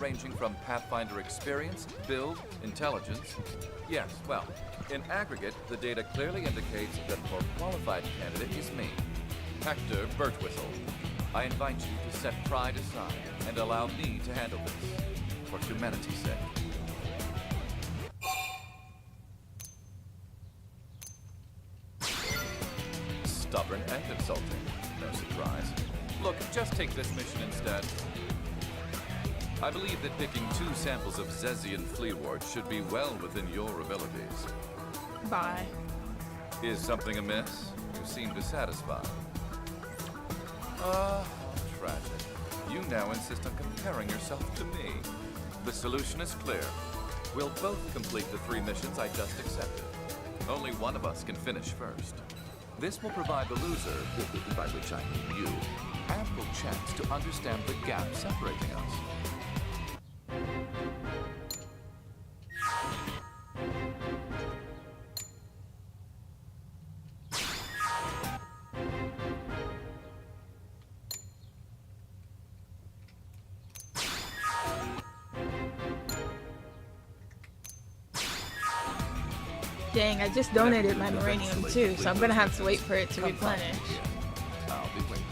ranging from Pathfinder experience, build, intelligence. Yes, well, in aggregate, the data clearly indicates that the more qualified candidate is me, Hector Birtwhistle. I invite you to set pride aside and allow me to handle this, for humanity's sake. Stubborn and insulting, no surprise. Look, just take this mission instead. I believe that picking 2 samples of Zezian Fleawort should be well within your abilities. Bye. Is something amiss? You seem dissatisfied. Tragic. You now insist on comparing yourself to me. The solution is clear. We'll both complete the 3 missions I just accepted. Only one of us can finish first. This will provide the loser, by which I mean you, ample chance to understand the gap separating us. Dang, I just donated my Moranium too, so I'm gonna have to wait for it to replenish. I'll be waiting.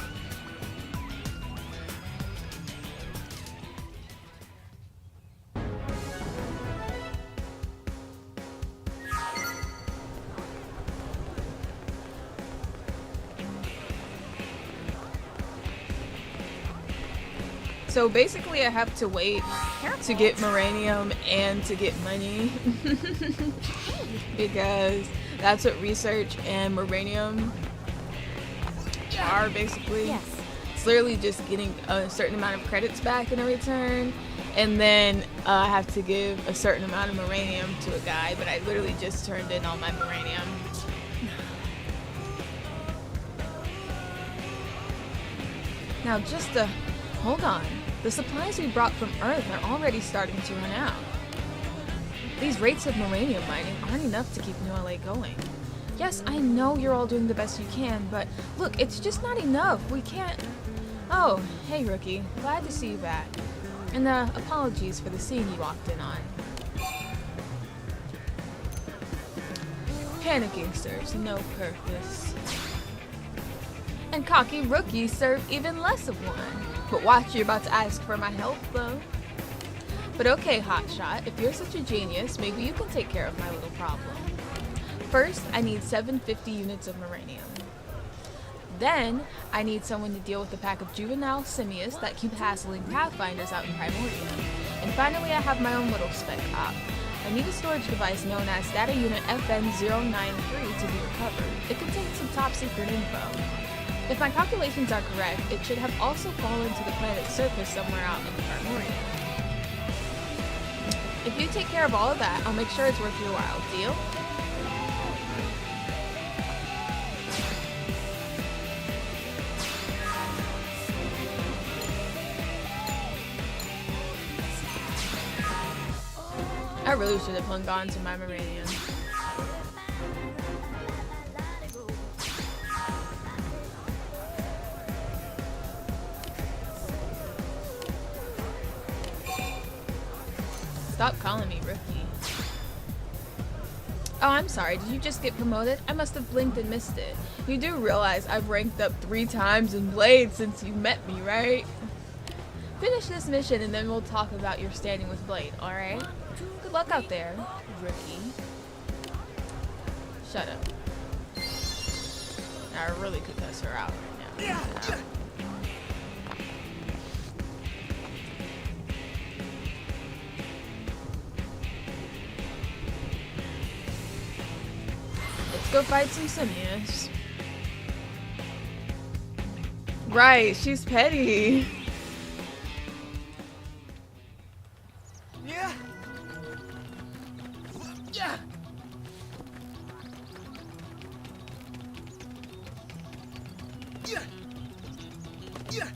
So basically I have to wait to get Moranium and to get money because that's what research and Moranium are basically. Yes. It's literally just getting a certain amount of credits back in a return, and then I have to give a certain amount of Moranium to a guy, but I literally just turned in all my Moranium. Now hold on. The supplies we brought from Earth are already starting to run out. These rates of Moranium mining aren't enough to keep New LA going. Yes, I know you're all doing the best you can, but look, it's just not enough. We can't... Oh, hey Rookie. Glad to see you back. And apologies for the scene you walked in on. Panicking serves no purpose. And cocky rookies serve even less of one. But watch, you're about to ask for my help, though. But okay, Hotshot, if you're such a genius, maybe you can take care of my little problem. First, I need 750 units of Moranium. Then, I need someone to deal with the pack of juvenile simius that keep hassling Pathfinders out in Primordium. And finally, I have my own little spec op. I need a storage device known as Data Unit FN093 to be recovered. It contains some top secret info. If my calculations are correct, it should have also fallen to the planet's surface somewhere out in the Primordium. If you take care of all of that, I'll make sure it's worth your while. Deal? I really should have hung on to my Moranium. Stop calling me Rookie. Oh, I'm sorry. Did you just get promoted? I must have blinked and missed it. You do realize I've ranked up 3 times in Blade since you met me, right? Finish this mission and then we'll talk about your standing with Blade, alright? Good luck out there, Rookie. Shut up. I really could cuss her out right now. Let's go fight some simius. Right, she's petty. Yeah. Yeah. Yeah. Yeah.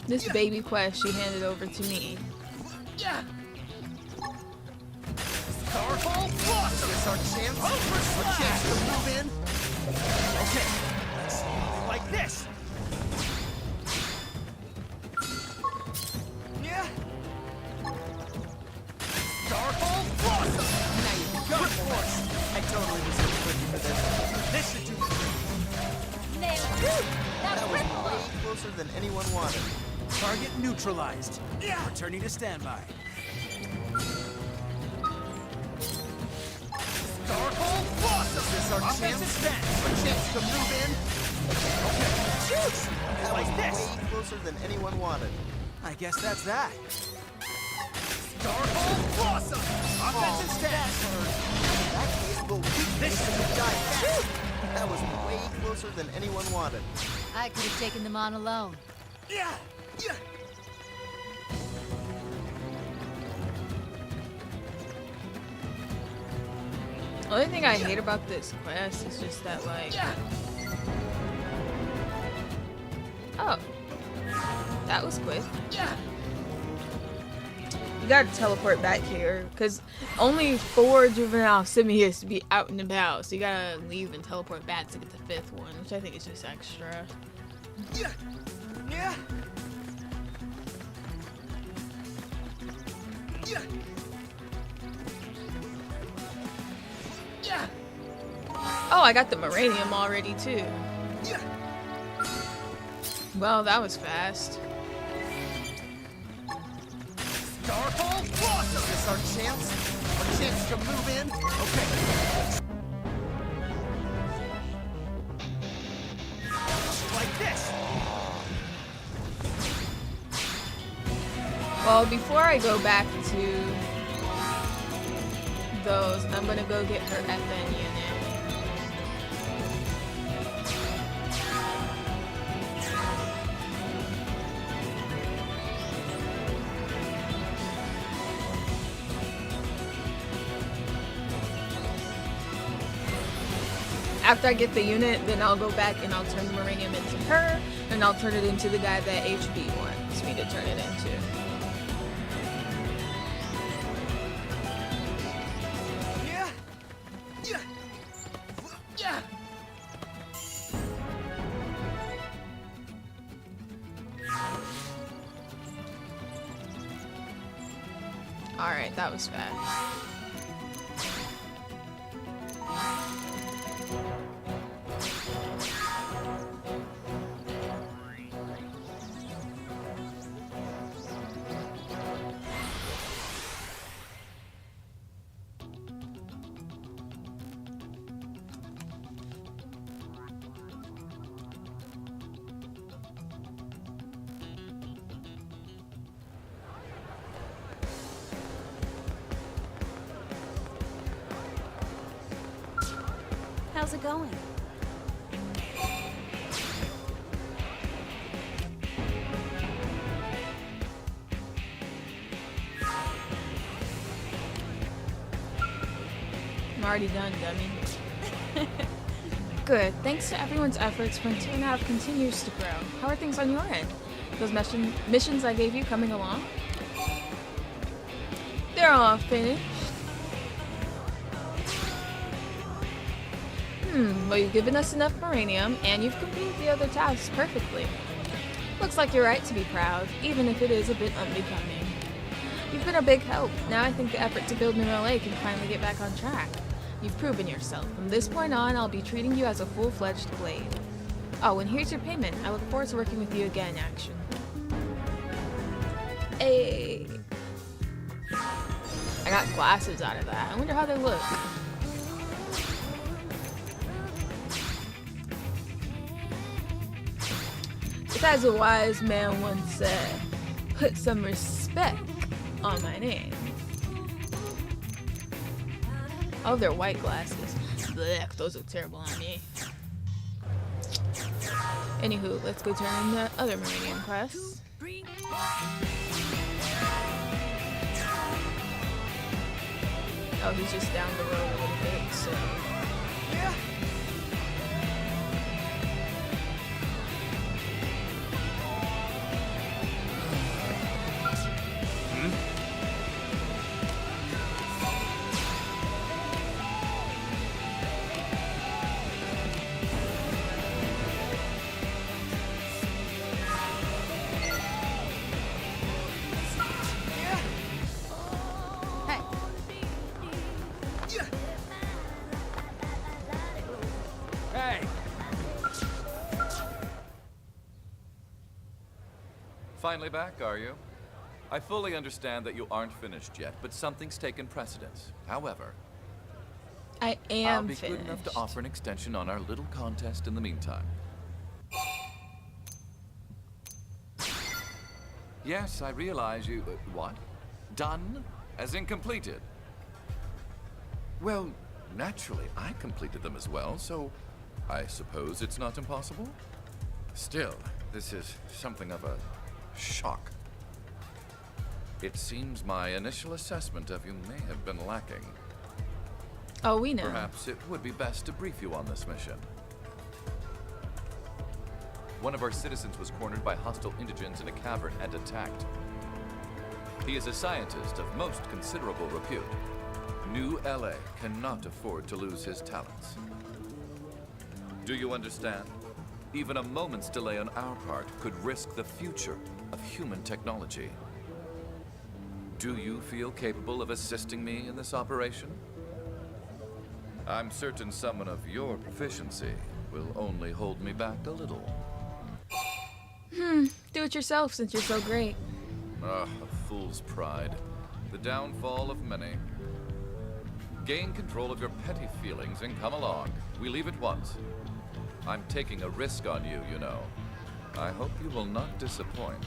This baby quest she handed over to me. Yeah. Powerful block. Is this our chance? Our chance to move in. Okay. Let's see anything like this. Yeah. That was way closer than anyone wanted. Target neutralized. Returning to standby. Darkhold Blossom! Is this our chance? Our chance to move in? Okay. Shoot! That was way closer than anyone wanted. I guess that's that. Darkhold Blossom! Offensive stance. In that case, we'll beat this and die fast. That was way closer than anyone wanted. I could have taken them on alone. Yeah! Yeah! The only thing I hate about this quest is just that, like... Oh. That was quick. You gotta teleport back here, because only 4 juvenile simians to be out and about, so you gotta leave and teleport back to get the 5th one, which I think is just extra. Yeah! Yeah! Yeah! Yeah! Oh, I got the Moranium already, too. Yeah! Well, that was fast. Darkhold Blossom! Is this our chance? Our chance to move in? Okay. Like this. Well, before I go back to those, I'm gonna go get her FN unit. After I get the unit, then I'll go back and I'll turn the Moranium into her, and I'll turn it into the guy that HB wants me to turn it into. Yeah! Yeah! Yeah! Alright, that was fast. How's it going? I'm already done, dummy. Good. Thanks to everyone's efforts, Frontier Nav continues to grow. How are things on your end? Those missions I gave you coming along? They're all finished. Well, you've given us enough Moranium, and you've completed the other tasks perfectly. Looks like you're right to be proud, even if it is a bit unbecoming. You've been a big help. Now I think the effort to build Mineral A can finally get back on track. You've proven yourself. From this point on, I'll be treating you as a full-fledged blade. Oh, and here's your payment. I look forward to working with you again, Action. Hey. I got glasses out of that. I wonder how they look. It's as a wise man once said, put some respect on my name. Oh, they're white glasses. Blech, those look terrible on me. Anywho, let's go turn in the other Moranium quests. Oh, he's just down the road a little bit, so... Yeah! Hey, Finally back, are you? I fully understand that you aren't finished yet, but something's taken precedence. However, I am I'll be finished. good enough to offer an extension on our little contest in the meantime. Yes, I realize you... what? Done? As in completed? Well, naturally, I completed them as well, so I suppose it's not impossible? Still, this is something of a shock. It seems my initial assessment of you may have been lacking. Oh, we know. Perhaps it would be best to brief you on this mission. One of our citizens was cornered by hostile indigents in a cavern and attacked. He is a scientist of most considerable repute. New LA cannot afford to lose his talents. Do you understand? Even a moment's delay on our part could risk the future of human technology. Do you feel capable of assisting me in this operation? I'm certain someone of your proficiency will only hold me back a little. Do it yourself since you're so great. Ah, a fool's pride. The downfall of many. Gain control of your petty feelings and come along. We leave at once. I'm taking a risk on you, you know. I hope you will not disappoint.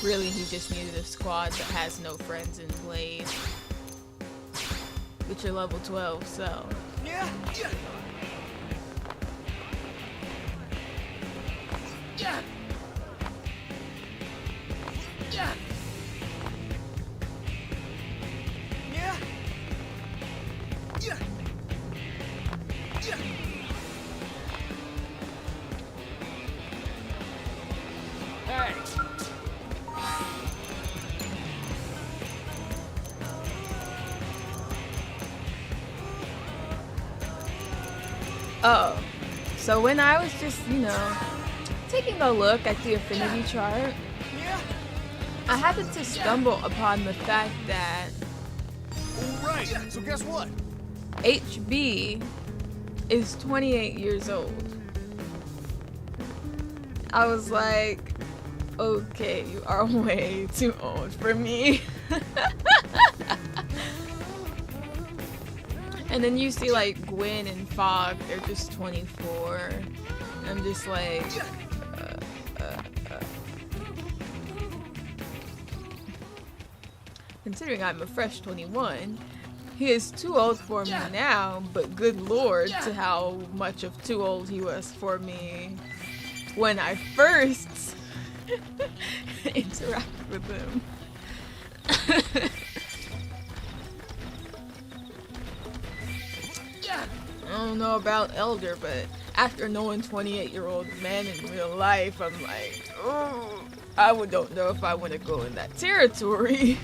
Really, he just needed a squad that has no friends in Blade. But you're level 12, so... Yeah. Yeah. Yeah. Yeah. Yeah. Yeah. Yeah. Hey. Oh, so when I was just, taking a look at the affinity chart, Yeah. I happened to stumble upon the fact that Right. So guess what? HB is 28 years old. I was like, okay, you are way too old for me. And then you see like Gwen and Fogg, they're just 24. I'm just like, Considering I'm a fresh 21, he is too old for me now, but good lord to how much of too old he was for me when I first interacted with him. I don't know about elder, but after knowing 28-year-old men in real life, I'm like, oh, don't know if I want to go in that territory.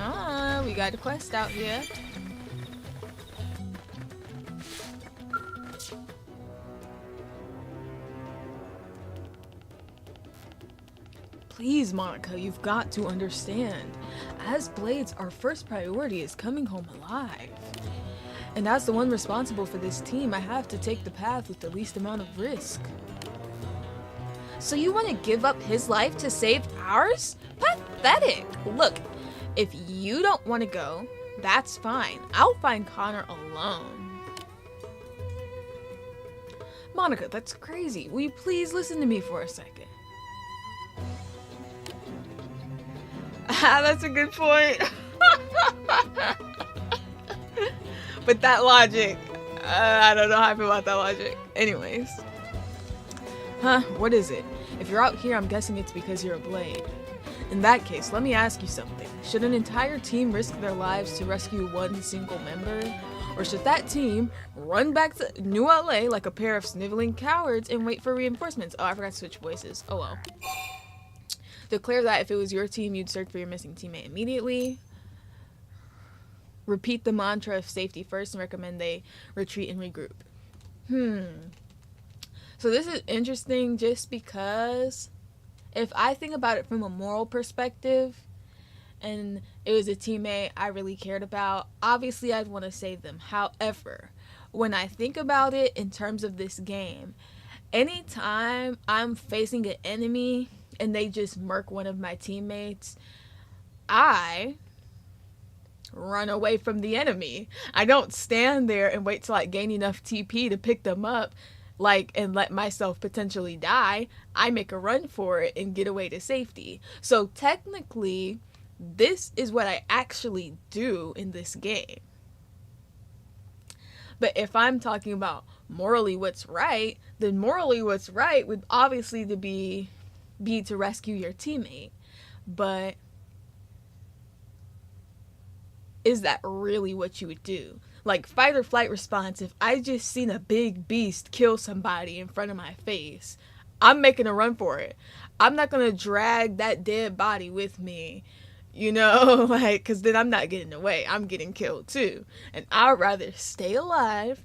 Ah, we got a quest out here. Please, Monica, you've got to understand. As Blades, our first priority is coming home alive. And as the one responsible for this team, I have to take the path with the least amount of risk. So you want to give up his life to save ours? Pathetic! Look, if you don't want to go, that's fine. I'll find Connor alone. Monica, that's crazy. Will you please listen to me for a second? That's a good point. But that logic, I don't know how I feel about that logic. Anyways. What is it? If you're out here, I'm guessing it's because you're a Blade. In that case, let me ask you something. Should an entire team risk their lives to rescue one single member? Or should that team run back to New LA like a pair of sniveling cowards and wait for reinforcements? Oh, I forgot to switch voices. Oh well. Declare that if it was your team, you'd search for your missing teammate immediately. Repeat the mantra of safety first and recommend they retreat and regroup. So this is interesting just because if I think about it from a moral perspective and it was a teammate I really cared about, obviously I'd want to save them. However, when I think about it in terms of this game, anytime I'm facing an enemy and they just murk one of my teammates, I run away from the enemy. I don't stand there and wait till I gain enough TP to pick them up, like, and let myself potentially die. I make a run for it and get away to safety. So technically, this is what I actually do in this game. But if I'm talking about morally what's right, then morally what's right would obviously to be to rescue your teammate. But is that really what you would do? Like, fight or flight response, if I just seen a big beast kill somebody in front of my face, I'm making a run for it. I'm not gonna drag that dead body with me, you know, like, because then I'm not getting away. I'm getting killed too. And I'd rather stay alive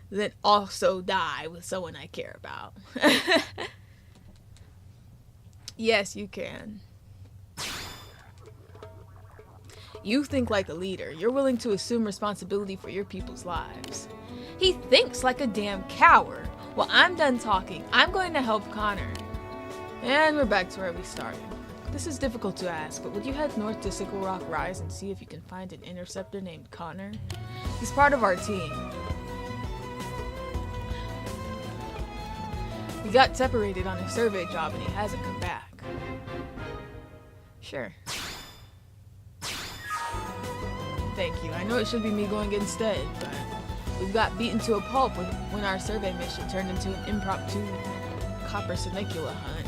than also die with someone I care about. Yes, you can. You think like a leader. You're willing to assume responsibility for your people's lives. He thinks like a damn coward. Well, I'm done talking. I'm going to help Connor. And we're back to where we started. This is difficult to ask, but would you head north to Sickle Rock Rise and see if you can find an interceptor named Connor? He's part of our team. We got separated on a survey job and he hasn't come back. Sure. Thank you. I know it should be me going instead, but we got beaten to a pulp when our survey mission turned into an impromptu copper Senicula hunt.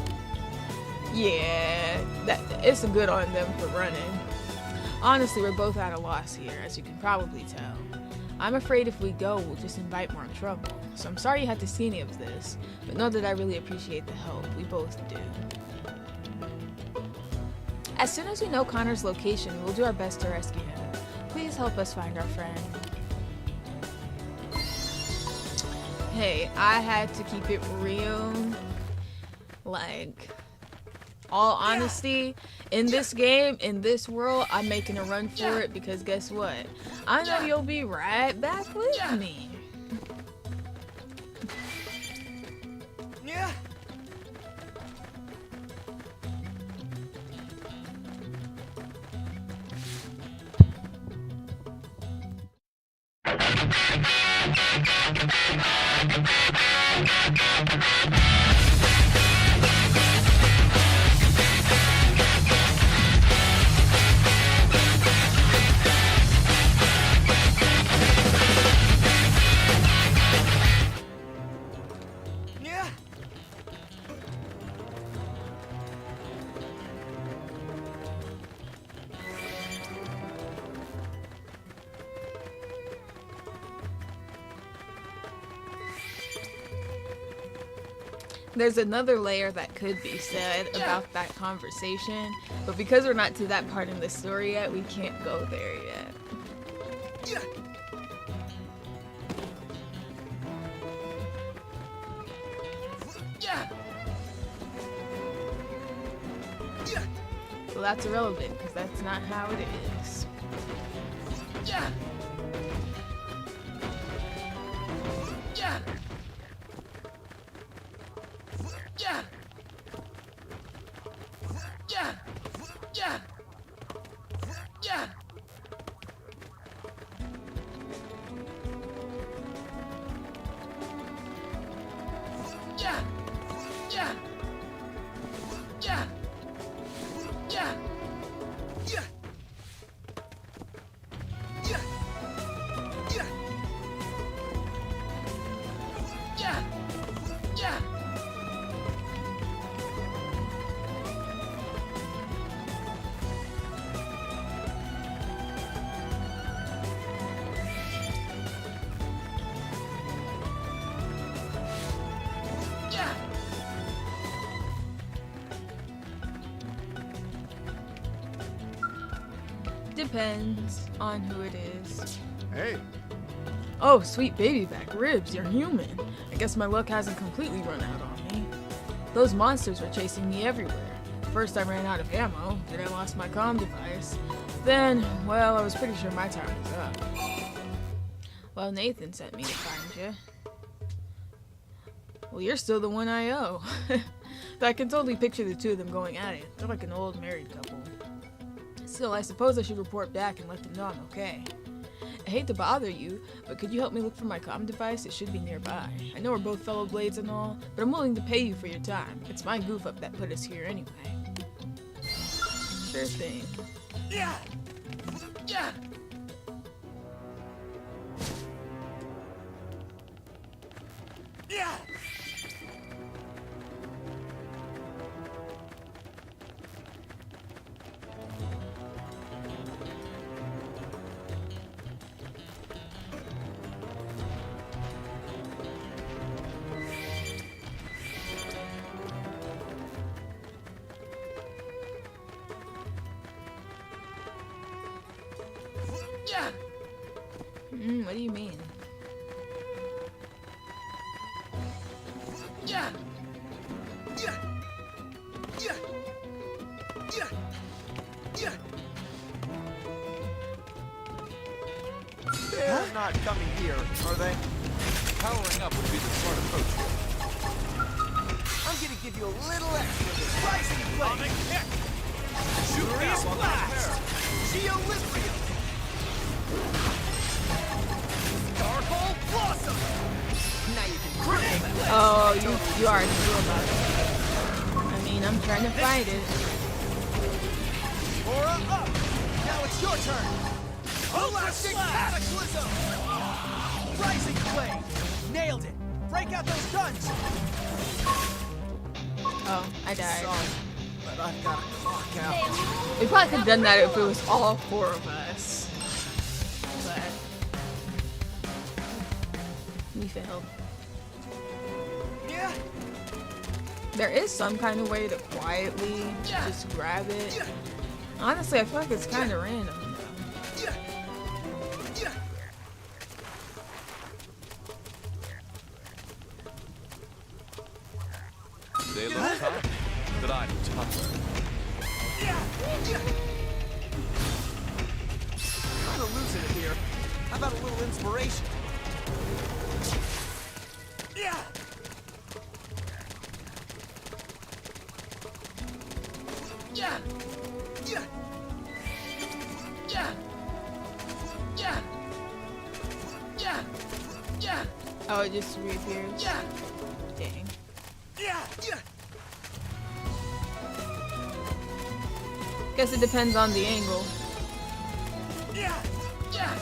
Yeah, it's a good on them for running. Honestly, we're both at a loss here, as you can probably tell. I'm afraid if we go, we'll just invite more trouble. So I'm sorry you had to see any of this, but know that I really appreciate the help. We both do. As soon as we know Connor's location, we'll do our best to rescue him. Please help us find our friend. Hey, I had to keep it real. Like, all honesty, in this game, in this world, I'm making a run for it because guess what? I know you'll be right back with me. Yeah. There's another layer that could be said about that conversation, but because we're not to that part in the story yet, we can't go there yet. So that's irrelevant, because that's not how it is. Depends on who it is. Hey. Oh, sweet baby back ribs, you're human. I guess my luck hasn't completely run out on me. Those monsters were chasing me everywhere. First I ran out of ammo, then I lost my comm device. Then, well, I was pretty sure my time was up. Well, Nathan sent me to find you. Well, you're still the one I owe. But I can totally picture the two of them going at it. They're like an old married couple. Still, I suppose I should report back and let them know I'm okay. I hate to bother you, but could you help me look for my comm device? It should be nearby. I know we're both fellow blades and all, but I'm willing to pay you for your time. It's my goof up that put us here anyway. Sure thing. Yeah. Yeah. Yeah. Yeah. What do you mean? Yeah. Yeah. Yeah. Yeah. Yeah. They're not coming here, are they? Powering up would be the smart approach here. I'm gonna give you a little extra. Rising blade. Shoot Riis now, blast. Geolibrium. Darkhold blossom. Now you can cripple them. Oh, you already knew about it. I mean, I'm trying to fight it. Aura up. Now it's your turn. Elastic cataclysm. Rising blade. Nailed it. Break out those guns. Oh, I died. Sorry, but I've got to clock out. We probably could have done that if it was all four of us. But we failed. Yeah. There is some kind of way to quietly just grab it. Honestly, I feel like it's kind of random though. Yeah. Yeah. They look tough, but I'm tougher. Yeah. Yeah. I'm gonna lose it here. How about a little inspiration? Yeah. Yeah. Yeah. Yeah. Yeah. Yeah. Yeah. Oh, it just reappears. Yeah. Dang. Yeah. Yeah. Guess it depends on the angle. Yeah. Yeah.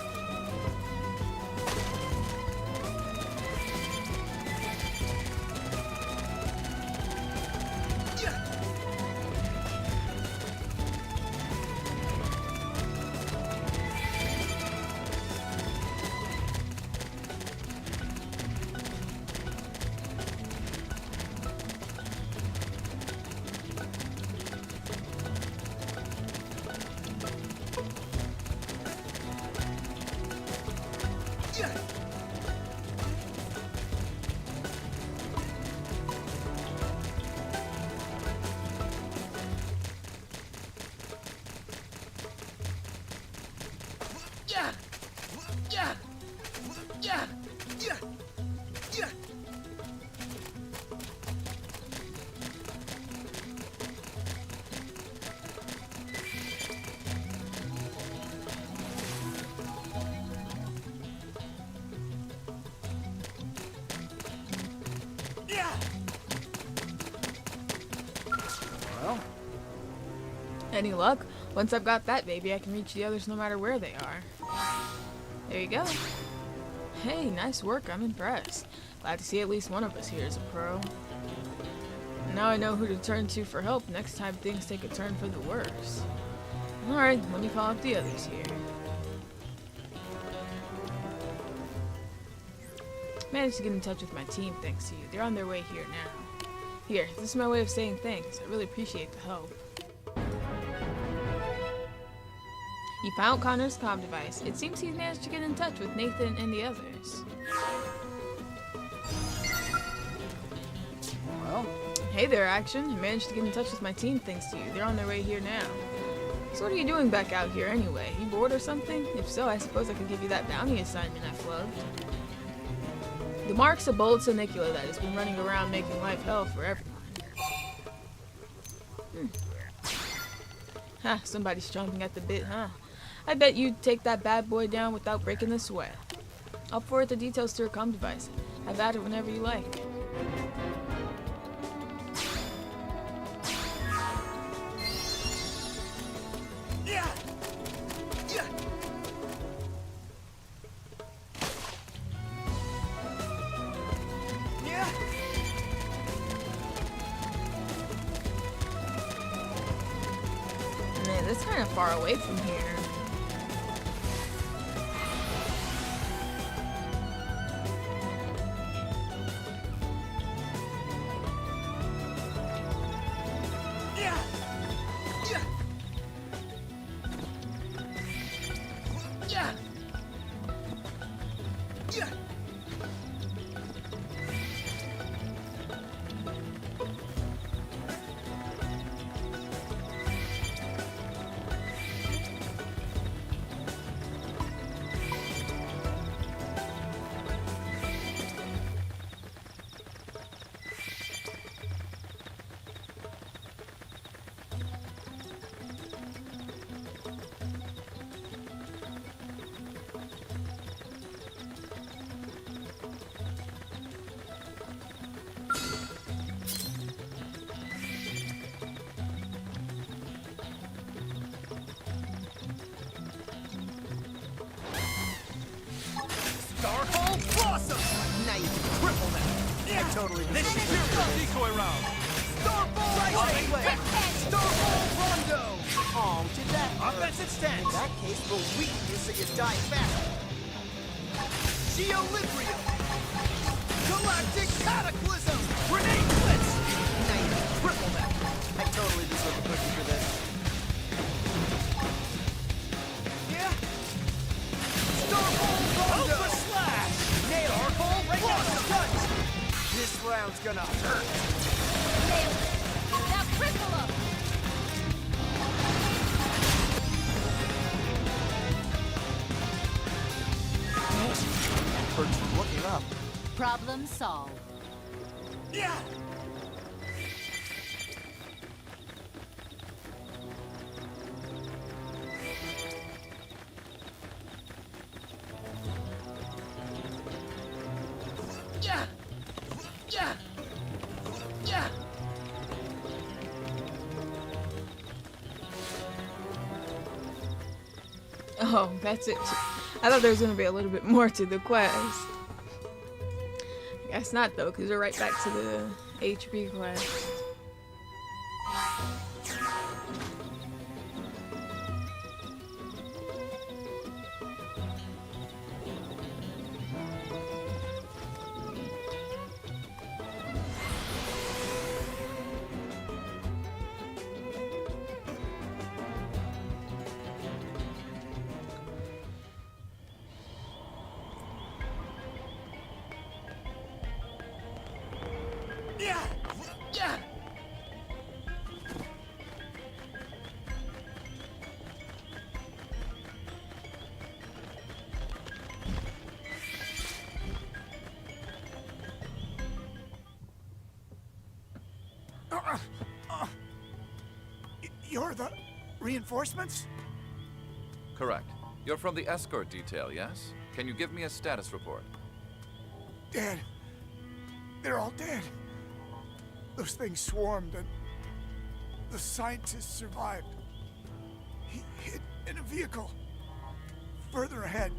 Yeah. Yeah. Yeah. Yeah. Yeah. Yeah. Well, Any luck? Once I've got that baby, I can reach the others no matter where they are. There you go. Hey, nice work. I'm impressed. Glad to see at least one of us here is a pro. Now I know who to turn to for help next time things take a turn for the worse. Alright, let me call up the others here. Managed to get in touch with my team thanks to you. They're on their way here now. Here, this is my way of saying thanks. I really appreciate the help. You found Connor's comm device. It seems he's managed to get in touch with Nathan and the others. well, Hey there, Action. I managed to get in touch with my team thanks to you. They're on their way here now. So what are you doing back out here anyway? You bored or something? If so, I suppose I could give you that bounty assignment I flubbed. The Mark's a bold Senicula that has been running around making life hell for everyone. Ha, somebody's chomping at the bit, huh? I bet you'd take that bad boy down without breaking the sweat. I'll forward the details to your comm device. Have at it whenever you like. Man, that's kind of far away from here. Now you can cripple them. I totally Decoy round. Starball right way. Starball Rondo. Oh, did that hurt? Offensive stance. In that case, we'll weaken you so you die faster. Geolibrium. Galactic Cataclysm. Grenade Blitz. Now you can cripple them. I totally deserve a cookie for this. Yeah. Starball Rondo. Ultra slash. Nail Starball right down the gut. This round's gonna hurt. Nailed it. Now cripple him. Hurts from looking up. Problem solved. Yeah. Oh, that's it. I thought there was going to be a little bit more to the quest. I guess not, though, because we're right back to the HP quest. You're the reinforcements? Correct. You're from the escort detail, yes? Can you give me a status report? Dead. They're all dead. Those things swarmed and the scientist survived. He hid in a vehicle further ahead.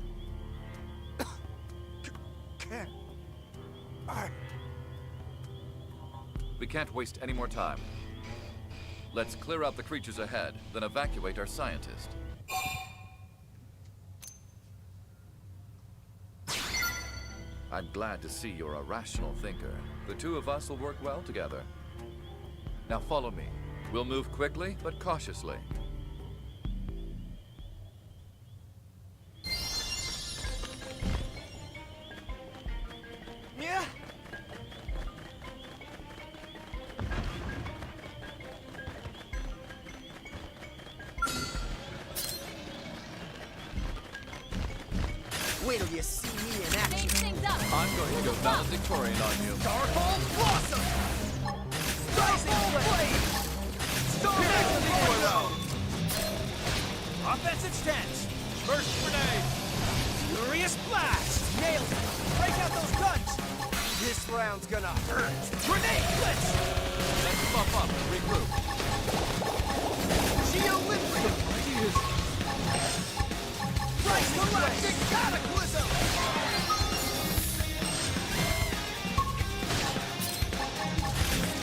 Can't. We can't waste any more time. Let's clear out the creatures ahead, then evacuate our scientist. I'm glad to see you're a rational thinker. The two of us will work well together. Now follow me. We'll move quickly, but cautiously. Yeah. valedictorian on you. Darkhold Blossom! Rising Blade! Storm! Offensive stance! Burst grenade! Furious blast! Nailed it! Break out those guns! This round's gonna hurt! Grenade blitz! Let's buff up and regroup. Geolithium! Rising Galactic Cataclysm!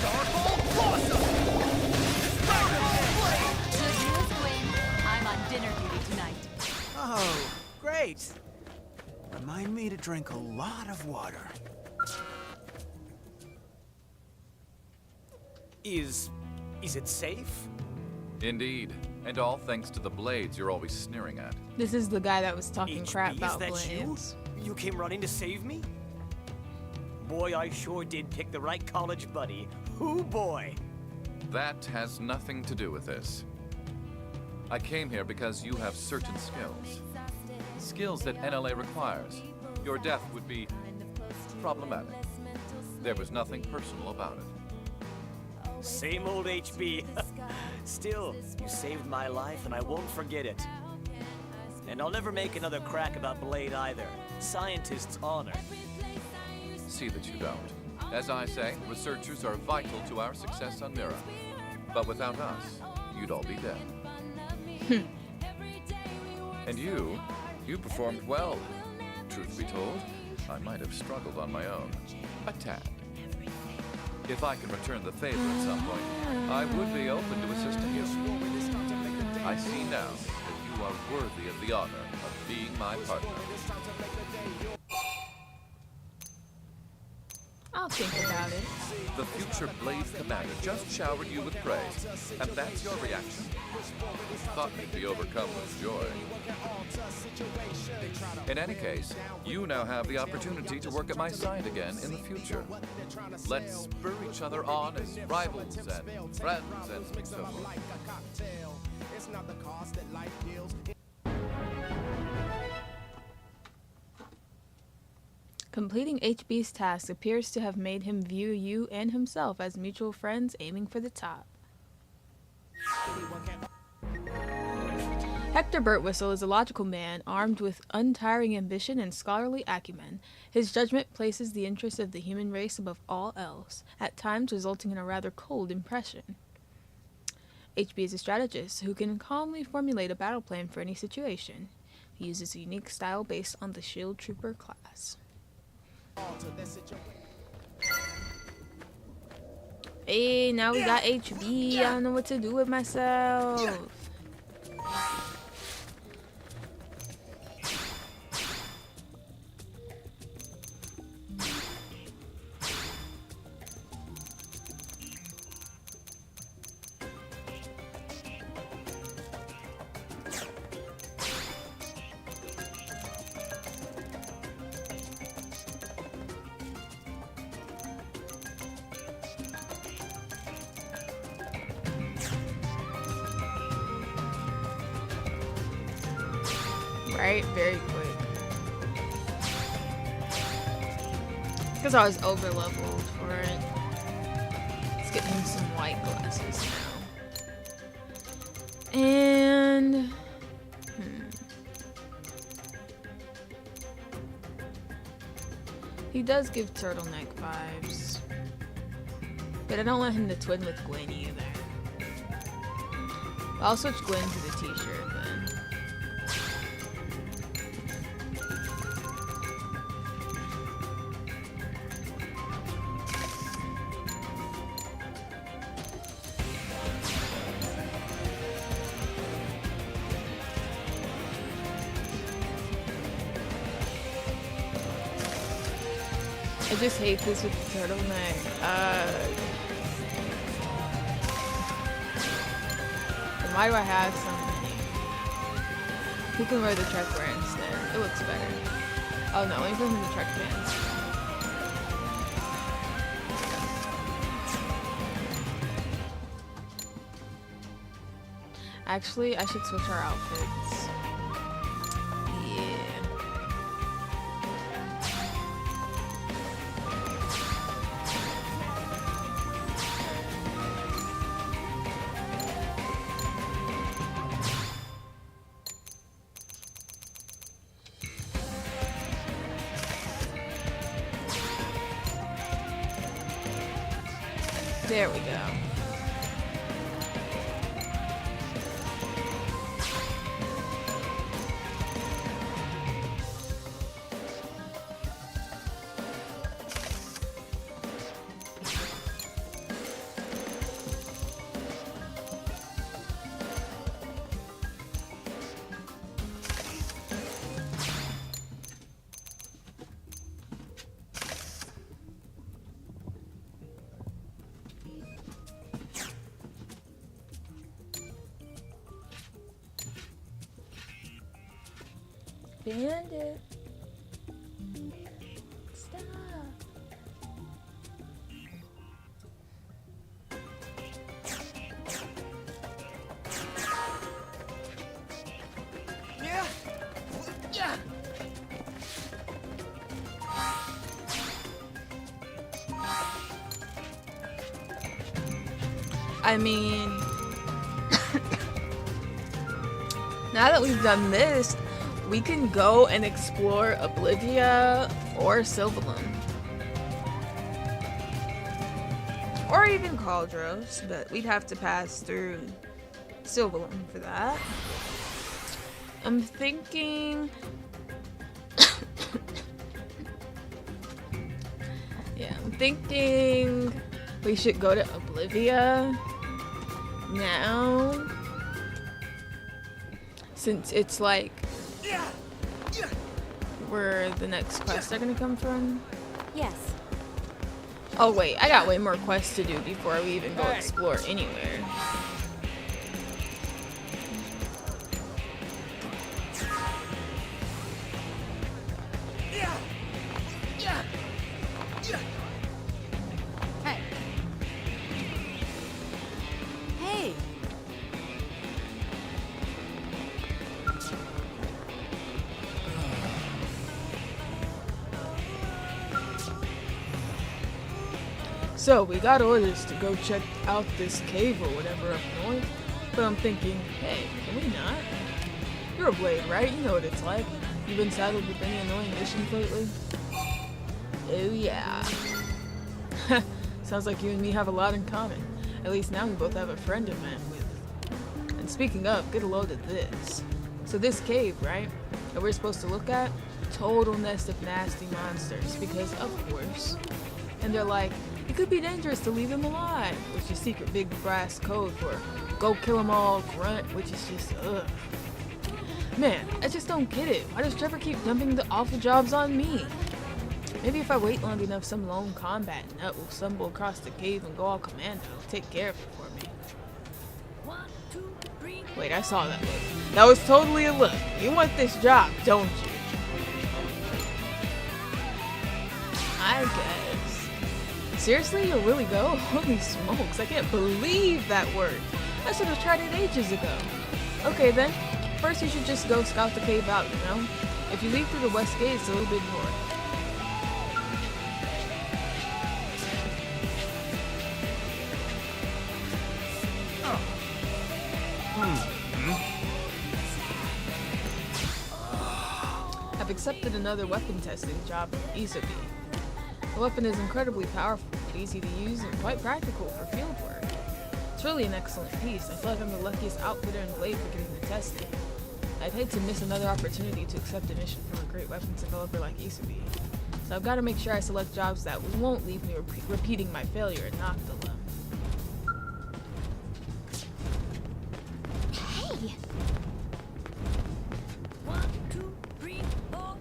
Darkhold Blossom! Good news, Gwen. I'm on dinner duty tonight. Oh, great. Remind me to drink a lot of water. Is it safe? Indeed. And all thanks to the blades you're always sneering at. This is the guy that was talking HB, crap is about that blades. you? You came running to save me? Boy, I sure did pick the right college buddy. Hoo boy! That has nothing to do with this. I came here because you have certain skills. Skills that NLA requires. Your death would be problematic. There was nothing personal about it. Same old HB. Still, you saved my life and I won't forget it. And I'll never make another crack about Blade either. Scientist's honor. See that you don't. As I say, researchers are vital to our success on Mira. But without us, you'd all be dead. And you performed well. Truth be told, I might have struggled on my own. A tad. If I can return the favor at some point, I would be open to assisting you. I see now that you are worthy of the honor of being my partner. I'll think about it. The future Blade Commander just showered you with praise, and that's your reaction? Thought you'd be overcome with joy. In any case, you now have the opportunity to work at my side again in the future. Let's spur each other on as rivals and friends and so forth. Completing HB's task appears to have made him view you and himself as mutual friends aiming for the top. Hector Birtwhistle is a logical man armed with untiring ambition and scholarly acumen. His judgment places the interests of the human race above all else, at times resulting in a rather cold impression. HB is a strategist who can calmly formulate a battle plan for any situation. He uses a unique style based on the Shield Trooper class. Hey, now we got HB. I don't know what to do with myself. Right? Very quick. Because I was over leveled for it. Let's get him some white glasses now. And he does give turtleneck vibes. But I don't want him to twin with Gwen either. I'll switch Gwen to the t-shirt then. I just hate this with the turtleneck. Why do I have so many? Who can wear the trek wear instead? It looks better. Oh no, let me put him in the trek pants. Actually, I should switch our outfits. Yeah. There we go. Bandit. Stop. Yeah. Yeah. I mean, now that we've done this, we can go and explore Oblivia or Sylvalum. Or even Cauldros, but we'd have to pass through Sylvalum for that. I'm thinking... yeah, I'm thinking we should go to Oblivia now. Since it's like where the next quests are gonna come from. Yes. Oh wait, I got way more quests to do before we even go explore anywhere. Hey. Hey. So we got orders to go check out this cave or whatever up north, but I'm thinking, hey, can we not? You're a Blade, right? You know what it's like. You've been saddled with any annoying missions lately? Oh yeah. Sounds like you and me have a lot in common. At least now we both have a friend to man with. And speaking of, get a load of this. So this cave, right, that we're supposed to look at, total nest of nasty monsters, because of course. And they're like, it could be dangerous to leave them alive, which is secret big brass code for go kill them all grunt, which is just ugh. Man, I just don't get it. Why does Trevor keep dumping the awful jobs on me? Maybe if I wait long enough, some lone combat nut will stumble across the cave and go all commando, take care of it for me. 1, 2, 3. Wait, I saw that look. That was totally a look. You want this job, don't you? I guess. Seriously, you'll really go? Holy smokes, I can't believe that worked. I should have tried it ages ago. Okay then, first you should just go scout the cave out, you know? If you leave through the west gate, it's a little bit north. I've accepted another weapon testing job with Isabi. The weapon is incredibly powerful, easy to use, and quite practical for field work. It's really an excellent piece. I feel like I'm the luckiest outfitter in Blade for getting to test it. I'd hate to miss another opportunity to accept a mission from a great weapons developer like Isabi. So I've got to make sure I select jobs that won't leave me repeating my failure at Noctala. Hey. 1, 2, 3, 4.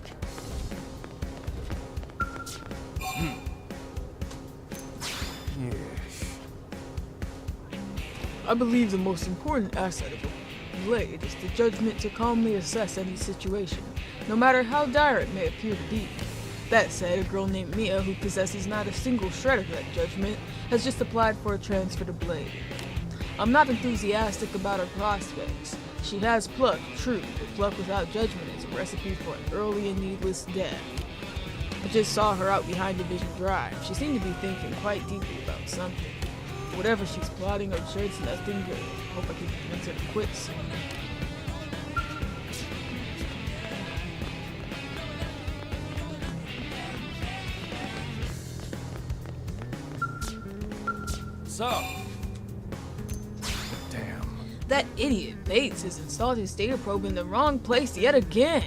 I believe the most important asset of a Blade is the judgment to calmly assess any situation, no matter how dire it may appear to be. That said, a girl named Mia, who possesses not a single shred of that judgment, has just applied for a transfer to Blade. I'm not enthusiastic about her prospects. She has pluck, true, but pluck without judgment is a recipe for an early and needless death. I just saw her out behind Division Drive. She seemed to be thinking quite deeply about something. Whatever she's plotting, I'm sure it's nothing good. Hope I can convince her to quit soon. What's up? Damn. That idiot Bates has installed his data probe in the wrong place yet again.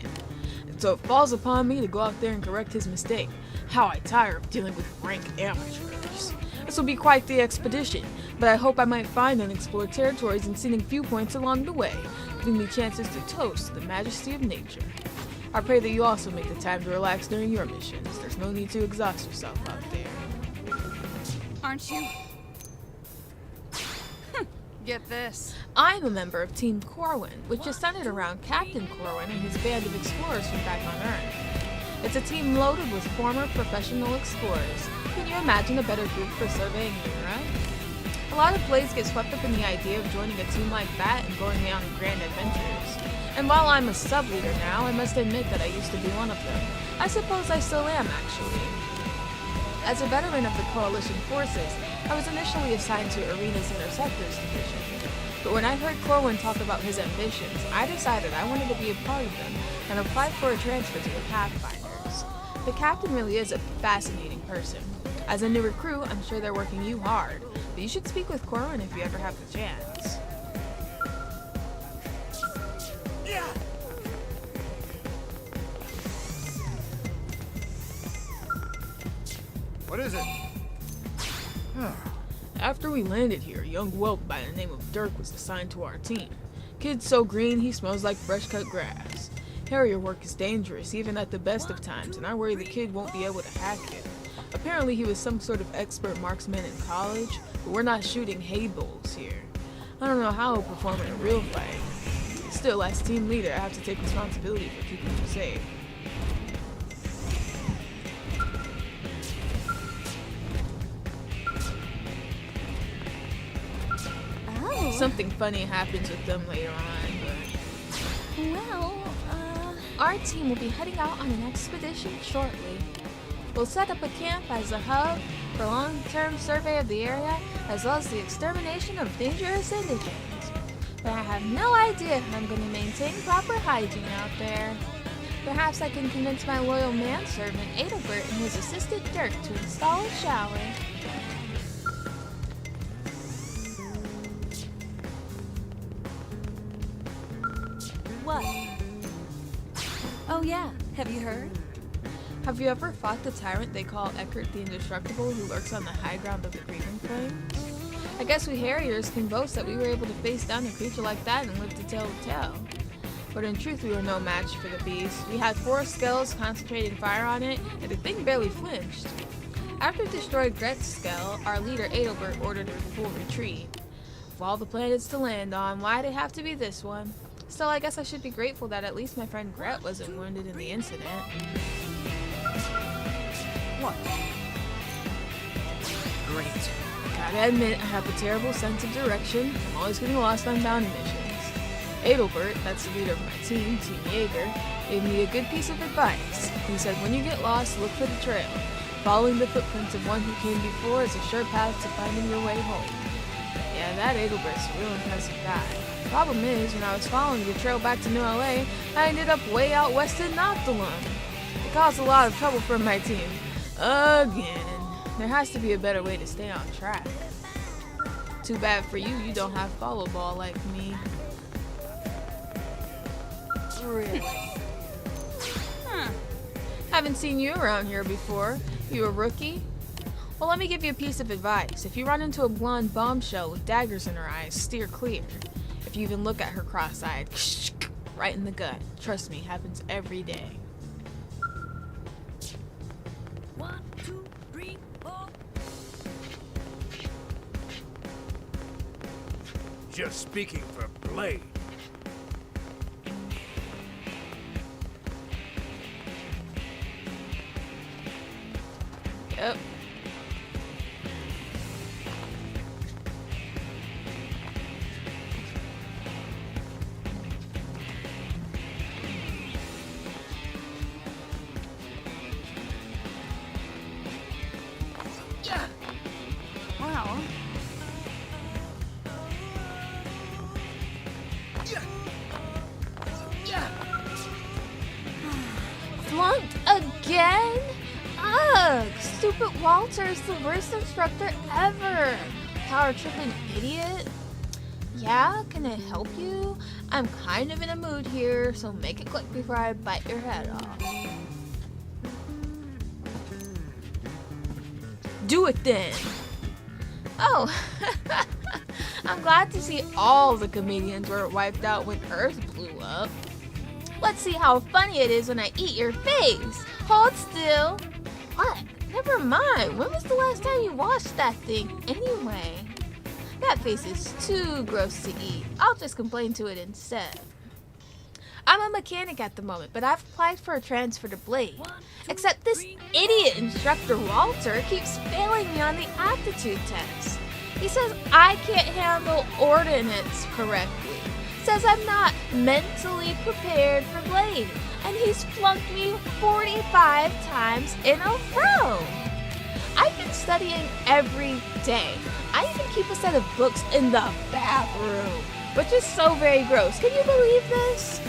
And so it falls upon me to go out there and correct his mistake. How I tire of dealing with rank amateurs. This will be quite the expedition, but I hope I might find unexplored territories and scenic viewpoints along the way, giving me chances to toast the majesty of nature. I pray that you also make the time to relax during your missions. There's no need to exhaust yourself out there. Aren't you? Get this. I'm a member of Team Corwin, which is centered around Captain Corwin and his band of explorers from back on Earth. It's a team loaded with former professional explorers. Can you imagine a better group for surveying Europe? A lot of players get swept up in the idea of joining a team like that and going on grand adventures. And while I'm a sub-leader now, I must admit that I used to be one of them. I suppose I still am, actually. As a veteran of the Coalition forces, I was initially assigned to Arena's Interceptors Division. But when I heard Corwin talk about his ambitions, I decided I wanted to be a part of them and applied for a transfer to the Pathfinders. The captain really is a fascinating person. As a new recruit, I'm sure they're working you hard, but you should speak with Corwin if you ever have the chance. What is it? After we landed here, a young whelp by the name of Dirk was assigned to our team. Kid's so green, he smells like fresh cut grass. Harrier work is dangerous, even at the best of times, and I worry the kid won't be able to hack it. Apparently he was some sort of expert marksman in college, but we're not shooting hay bowls here. I don't know how he'll perform in a real fight. Still, as team leader, I have to take responsibility for keeping him safe. Oh. Something funny happens with them later on, Well, but our team will be heading out on an expedition shortly. We'll set up a camp as a hub for long-term survey of the area, as well as the extermination of dangerous indigents. But I have no idea if I'm going to maintain proper hygiene out there. Perhaps I can convince my loyal manservant Adelbert and his assistant Dirk to install a shower. what? Oh yeah, have you heard? Have you ever fought the tyrant they call Eckert the Indestructible, who lurks on the high ground of the Grieving Flames? I guess we Harriers can boast that we were able to face down a creature like that and live to tell the tale. But in truth, we were no match for the beast. We had 4 skulls concentrating fire on it, and the thing barely flinched. After it destroyed Gret's skull, our leader Adelbert ordered a full retreat. Of all the planets to land on, why'd it have to be this one? Still, I guess I should be grateful that at least my friend Gret wasn't wounded in the incident. What? Great. Gotta admit, I have a terrible sense of direction. I'm always getting lost on bounty missions. Adelbert, that's the leader of my team, Team Jaeger, gave me a good piece of advice. He said when you get lost, look for the trail. Following the footprints of one who came before is a sure path to finding your way home. Yeah, that Adelbert's a real impressive guy. Problem is, when I was following the trail back to New LA, I ended up way out west in Noctilum. It caused a lot of trouble for my team. Again. There has to be a better way to stay on track. Too bad for you, you don't have follow ball like me. Really? Huh. Haven't seen you around here before. You a rookie? Well, let me give you a piece of advice. If you run into a blonde bombshell with daggers in her eyes, steer clear. If you even look at her cross-eyed, right in the gut. Trust me, happens every day. 1, 2, 3, 4. Just speaking for Blade. Yep. Wow. Flunked again? Ugh! Stupid Walter is the worst instructor ever! power tripling idiot? Yeah, can I help you? I'm kind of in a mood here, so make it quick before I bite your head off. Do it then. Oh, I'm glad to see all the comedians were wiped out when Earth blew up. Let's see how funny it is when I eat your face. Hold still. What? Never mind. When was the last time you washed that thing anyway? That face is too gross to eat. I'll just complain to it instead. I'm a mechanic at the moment, but I've applied for a transfer to Blade. Except this idiot instructor Walter keeps failing me on the aptitude test. He says I can't handle ordnance correctly. Says I'm not mentally prepared for Blade. And he's flunked me 45 times in a row. I've been studying every day. I even keep a set of books in the bathroom, which is so very gross. Can you believe this?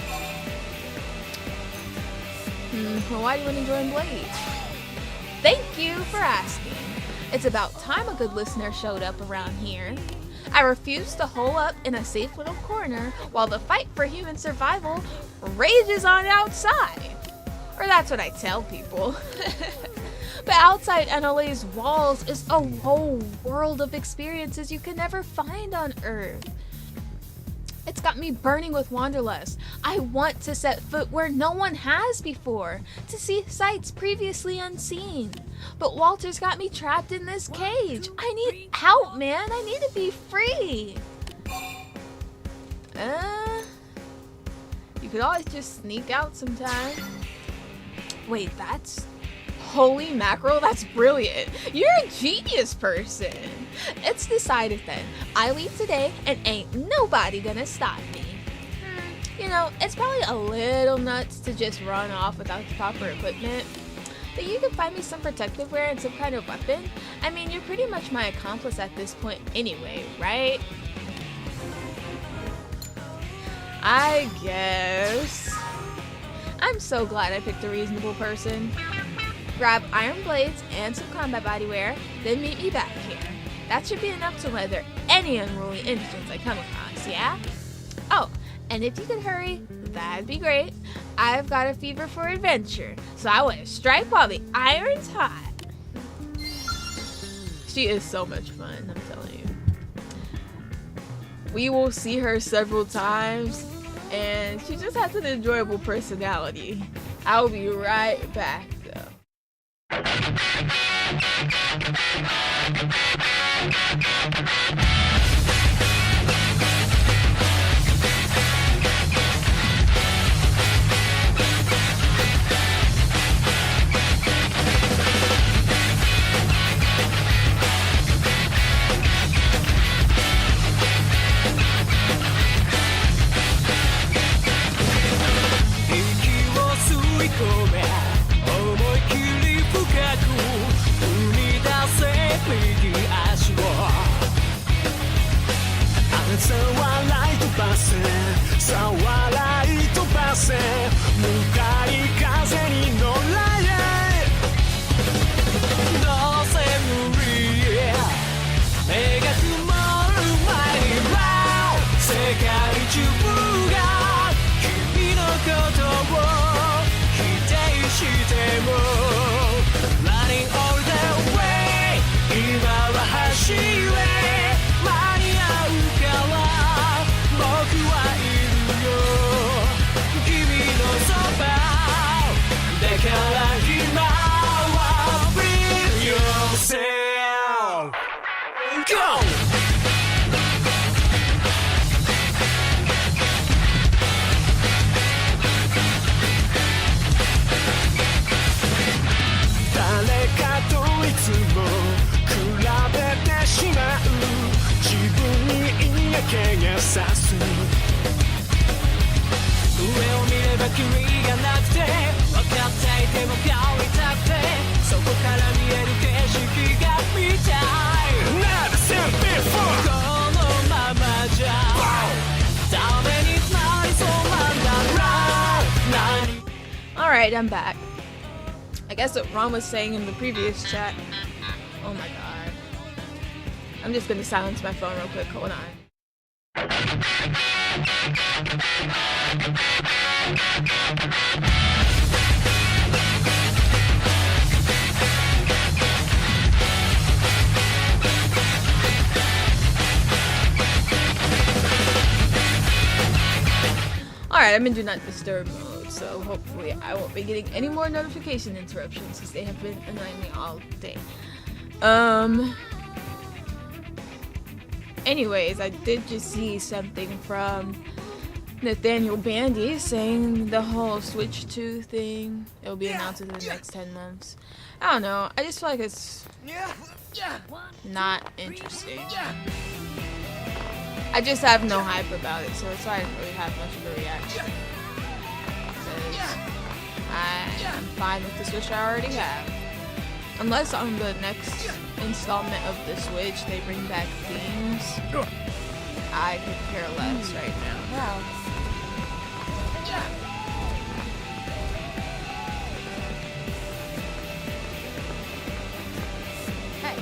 Well, why do you want to join Blade? Thank you for asking. It's about time a good listener showed up around here. I refuse to hole up in a safe little corner while the fight for human survival rages on outside. Or that's what I tell people. But outside NLA's walls is a whole world of experiences you can never find on Earth. It's got me burning with wanderlust. I want to set foot where no one has before, to see sights previously unseen. But Walter's got me trapped in this cage. I need out, man. I need to be free. You could always just sneak out sometime. Wait, that's... Holy mackerel, that's brilliant. You're a genius person. It's decided then. I leave today and ain't nobody gonna stop me. You know, it's probably a little nuts to just run off without the proper equipment. But you can find me some protective wear and some kind of weapon. I mean, you're pretty much my accomplice at this point anyway, right? I guess. I'm so glad I picked a reasonable person. Grab iron blades and some combat bodywear, then meet me back here. That should be enough to weather any unruly indigents I come across, yeah? Oh, and if you could hurry, that'd be great. I've got a fever for adventure, so I want to strike while the iron's hot. She is so much fun, I'm telling you. We will see her several times, and she just has an enjoyable personality. I'll be right back, though. 'Alright, I'm back. I guess what Ron was saying in the previous chat. Oh my god. I'm just gonna silence my phone real quick. Hold on. Alright, I'm in Do Not Disturb mode, so hopefully I won't be getting any more notification interruptions because they have been annoying me all day. Anyways, I did just see something from Nathaniel Bandy saying the whole Switch 2 thing. It'll be announced in the next 10 months. I don't know. I just feel like it's not interesting. I just have no hype about it, so that's why I didn't really have much of a reaction. Because I'm fine with the Switch I already have. Unless on the next installment of the Switch they bring back themes, I could care less right now. Wow. Hey.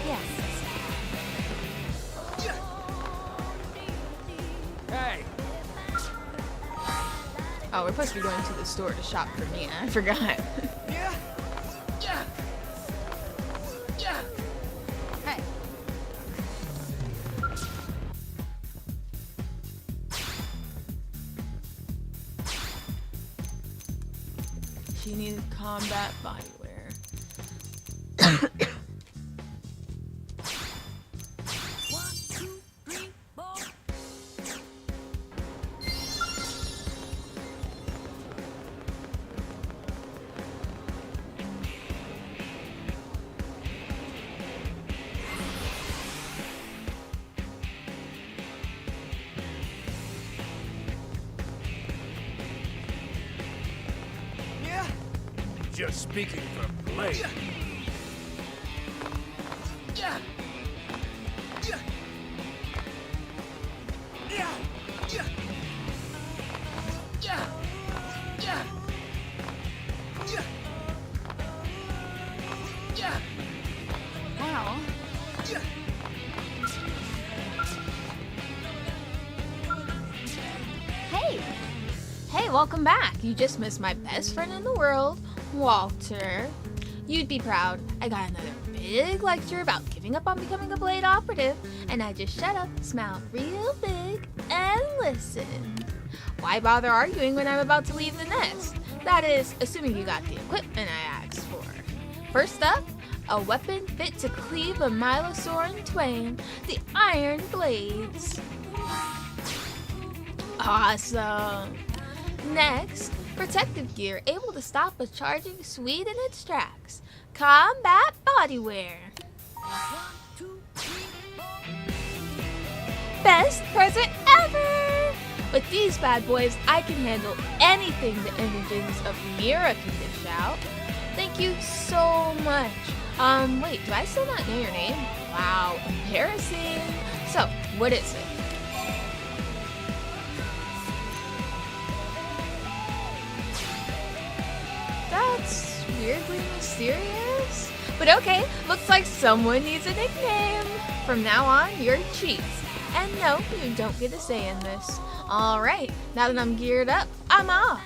Yes. Hey, Oh, we're supposed to be going to the store to shop for Mia. I forgot. Hey. She needed combat bodywear. just speaking for Blade. Wow. Hey! Hey, welcome back. You just missed my best friend in the world, Walter. You'd be proud. I got another big lecture about giving up on becoming a Blade operative, and I just shut up, smiled real big, and listened. Why bother arguing when I'm about to leave the nest? That is, assuming you got the equipment I asked for. First up, a weapon fit to cleave a Milosaur in twain, the Iron Blades. Awesome. Next, protective gear able to stop a charging Swede in its tracks. Combat bodywear. Best present ever! With these bad boys, I can handle anything the engines of Mira can dish out. Thank you so much. Wait, do I still not know your name? Wow, embarrassing. So, what is it? That's weirdly mysterious. But okay, looks like someone needs a nickname. From now on, you're Cheese. And no, you don't get a say in this. Alright, now that I'm geared up, I'm off.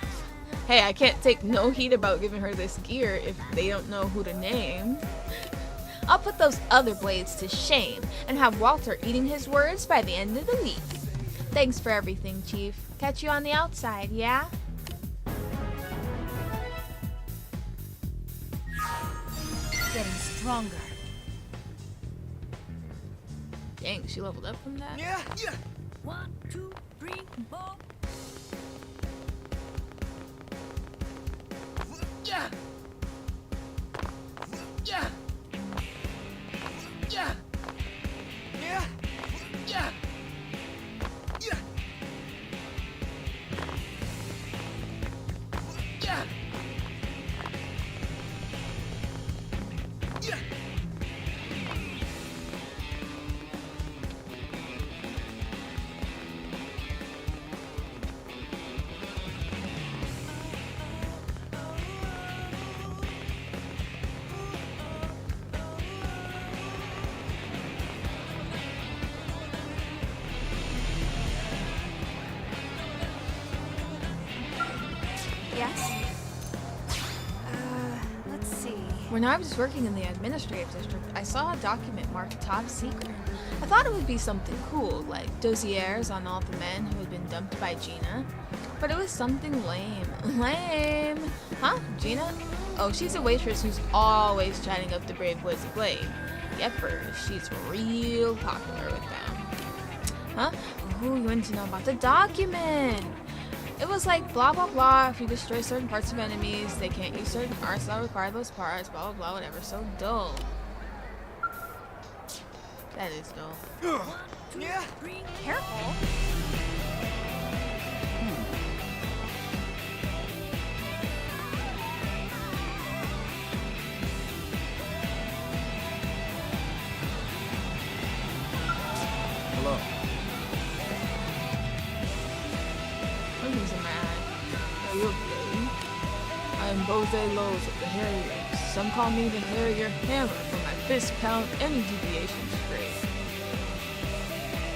Hey, I can't take no heat about giving her this gear if they don't know who to name. I'll put those other blades to shame and have Walter eating his words by the end of the week. Thanks for everything, Chief. Catch you on the outside, yeah? Getting stronger. Dang, she leveled up from that? 1, 2, 3, 4. when I was working in the administrative district, I saw a document marked top secret. I thought it would be something cool, like dossiers on all the men who had been dumped by Gina. But it was something lame. Lame! Huh? Gina? Oh, she's a waitress who's always chatting up the brave boys of Blade. Yepper, she's real popular with them. Huh? Ooh, you wanted to know about the document! It was like blah blah blah, if you destroy certain parts of enemies, they can't use certain parts that require those parts, blah blah blah, whatever. So dull. That is dull. Yeah. Careful. Hello. Something's in my eye. Are you okay? I am Bose Lowe's of the Harry race. Some call me the Harrier Hammer for my fist pound any deviations straight.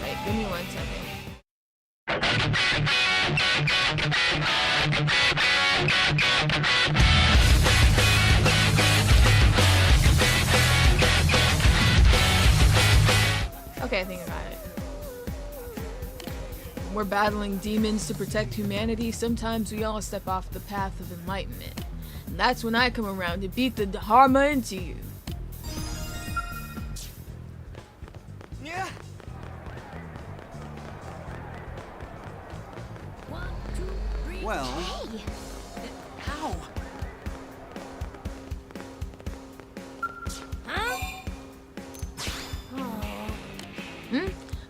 Wait, give me 1 second. Okay, I think I got it. When we're battling demons to protect humanity, sometimes we all step off the path of enlightenment. And that's when I come around to beat the Dharma into you. Yeah. Well, Hey, How? huh?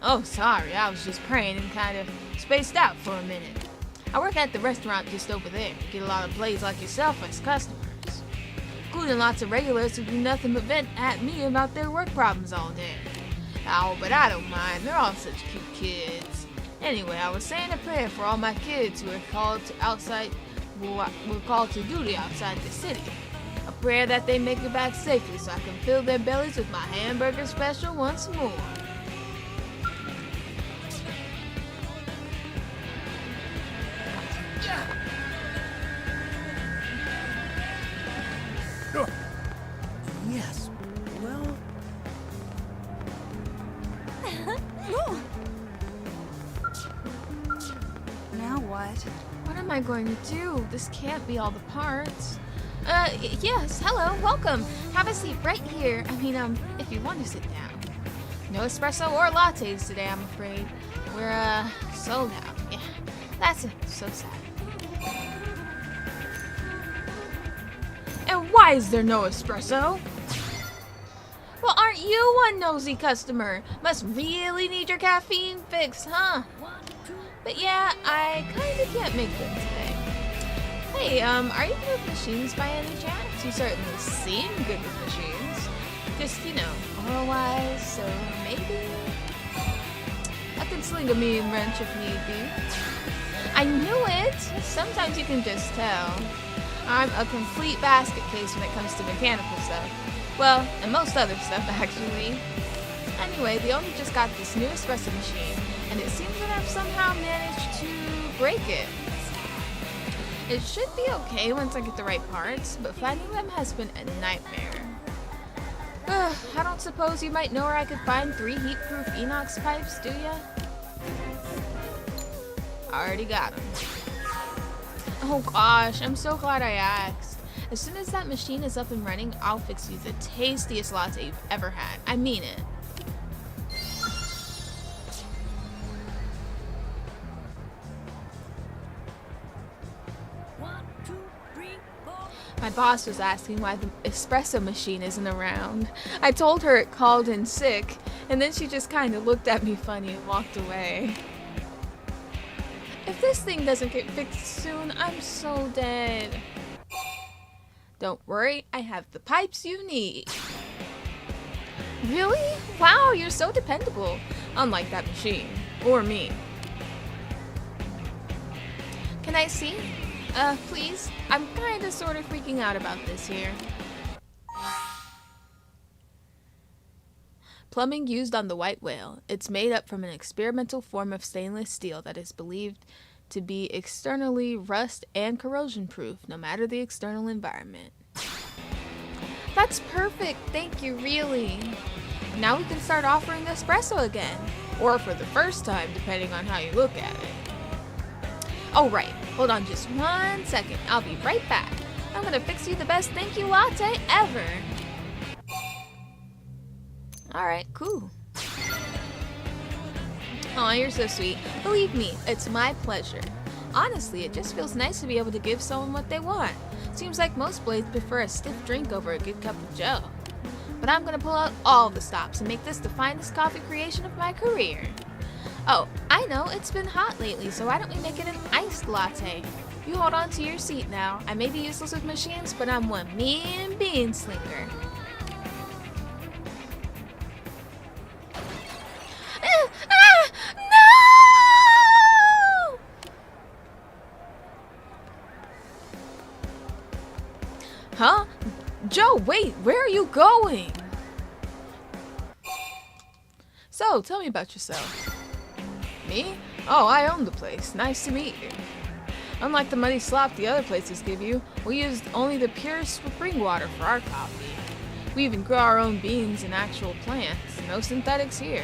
Oh, sorry, I was just praying and kind of spaced out for a minute. I work at the restaurant just over there. Get a lot of blades like yourself as customers, including lots of regulars who do nothing but vent at me about their work problems all day. Oh, but I don't mind. They're all such cute kids. Anyway, I was saying a prayer for all my kids who are called to duty outside the city. A prayer that they make it back safely so I can fill their bellies with my hamburger special once more. Yes. Well. Now what? What am I going to do? This can't be all the parts. Yes, hello, welcome. Have a seat right here. I mean, if you want to sit down. No espresso or lattes today, I'm afraid. We're, sold out. Yeah, that's it. So sad. And why is there no espresso? Well, aren't you one nosy customer? Must really need your caffeine fix, huh? But yeah, I kind of can't make them today. Hey, are you good with machines by any chance? You certainly seem good with machines. Just, you know, oral-wise, so maybe I can sling a mean wrench if need be. I knew it! Sometimes you can just tell. I'm a complete basket case when it comes to mechanical stuff. Well, and most other stuff, actually. Anyway, the owner just got this new espresso machine, and it seems that I've somehow managed to break it. It should be okay once I get the right parts, but finding them has been a nightmare. I don't suppose you might know where I could find 3 heat-proof inox pipes, do ya? I already got them. Oh gosh, I'm so glad I asked. As soon as that machine is up and running, I'll fix you the tastiest latte you've ever had. I mean it. My boss was asking why the espresso machine isn't around. I told her it called in sick, and then she just kind of looked at me funny and walked away. If this thing doesn't get fixed soon, I'm so dead. Don't worry, I have the pipes you need. Really? Wow, you're so dependable. Unlike that machine. Or me. Can I see? Please? I'm kinda sorta freaking out about this here. Plumbing used on the white whale. It's made up from an experimental form of stainless steel that is believed to be externally rust and corrosion proof, no matter the external environment. That's perfect, thank you, really. Now we can start offering espresso again. Or for the first time, depending on how you look at it. Oh right, hold on just 1 second, I'll be right back. I'm gonna fix you the best thank you latte ever. Alright, cool. Aw, you're so sweet. Believe me, it's my pleasure. Honestly, it just feels nice to be able to give someone what they want. Seems like most blades prefer a stiff drink over a good cup of joe. But I'm gonna pull out all the stops and make this the finest coffee creation of my career. Oh, I know, it's been hot lately, so why don't we make it an iced latte? You hold on to your seat now. I may be useless with machines, but I'm one mean bean slinger. No! Huh? Joe, wait, where are you going? So, tell me about yourself. Me? Oh, I own the place. Nice to meet you. Unlike the muddy slop the other places give you, we used only the pure spring water for our coffee. We even grow our own beans and actual plants. No synthetics here.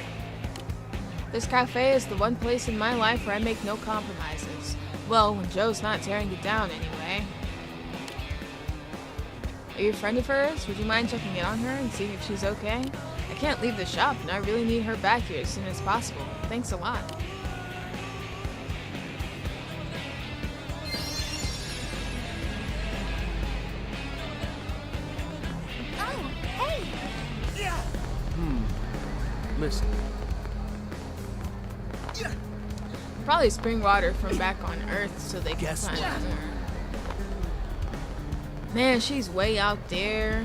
This cafe is the one place in my life where I make no compromises. Well, when Joe's not tearing it down anyway. Are you a friend of hers? Would you mind checking in on her and seeing if she's okay? I can't leave the shop and I really need her back here as soon as possible. Thanks a lot. Oh, hey! Listen. Probably spring water from back on Earth so they can Guess find what? her. Man, she's way out there.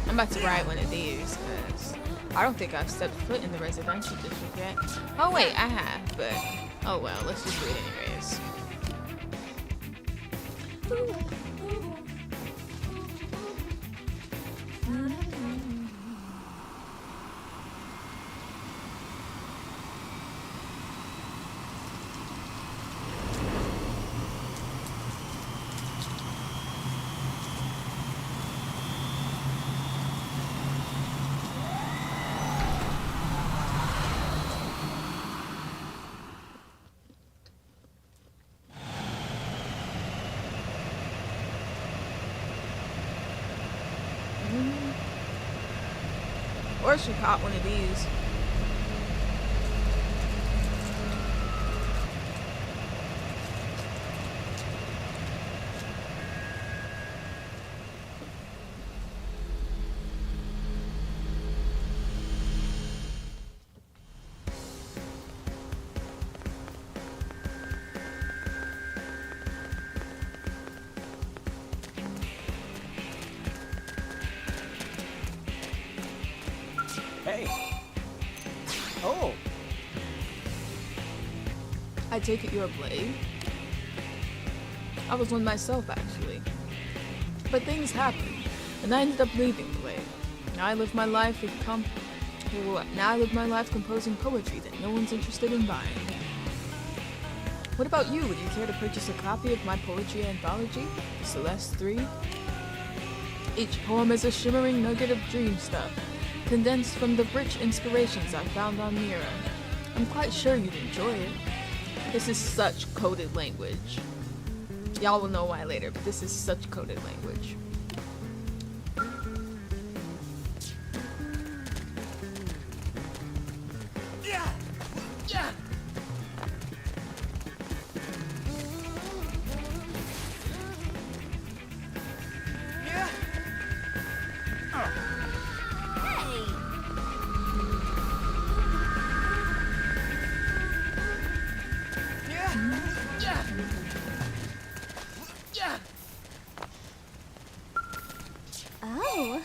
I'm about to ride one of these because I don't think I've stepped foot in the residential district yet. Oh wait, I have, but oh well, let's just do it anyways. Or she caught one of these. Hey. Oh. I take it you're a blade? I was one myself, actually. But things happened, and I ended up leaving Blade. Now I live my life composing poetry that no one's interested in buying. What about you? Would you care to purchase a copy of my poetry anthology, The Celeste 3? Each poem is a shimmering nugget of dream stuff, condensed from the rich inspirations I found on Mira. I'm quite sure you'd enjoy it. This is such coded language. Y'all will know why later, but this is such coded language. Oh.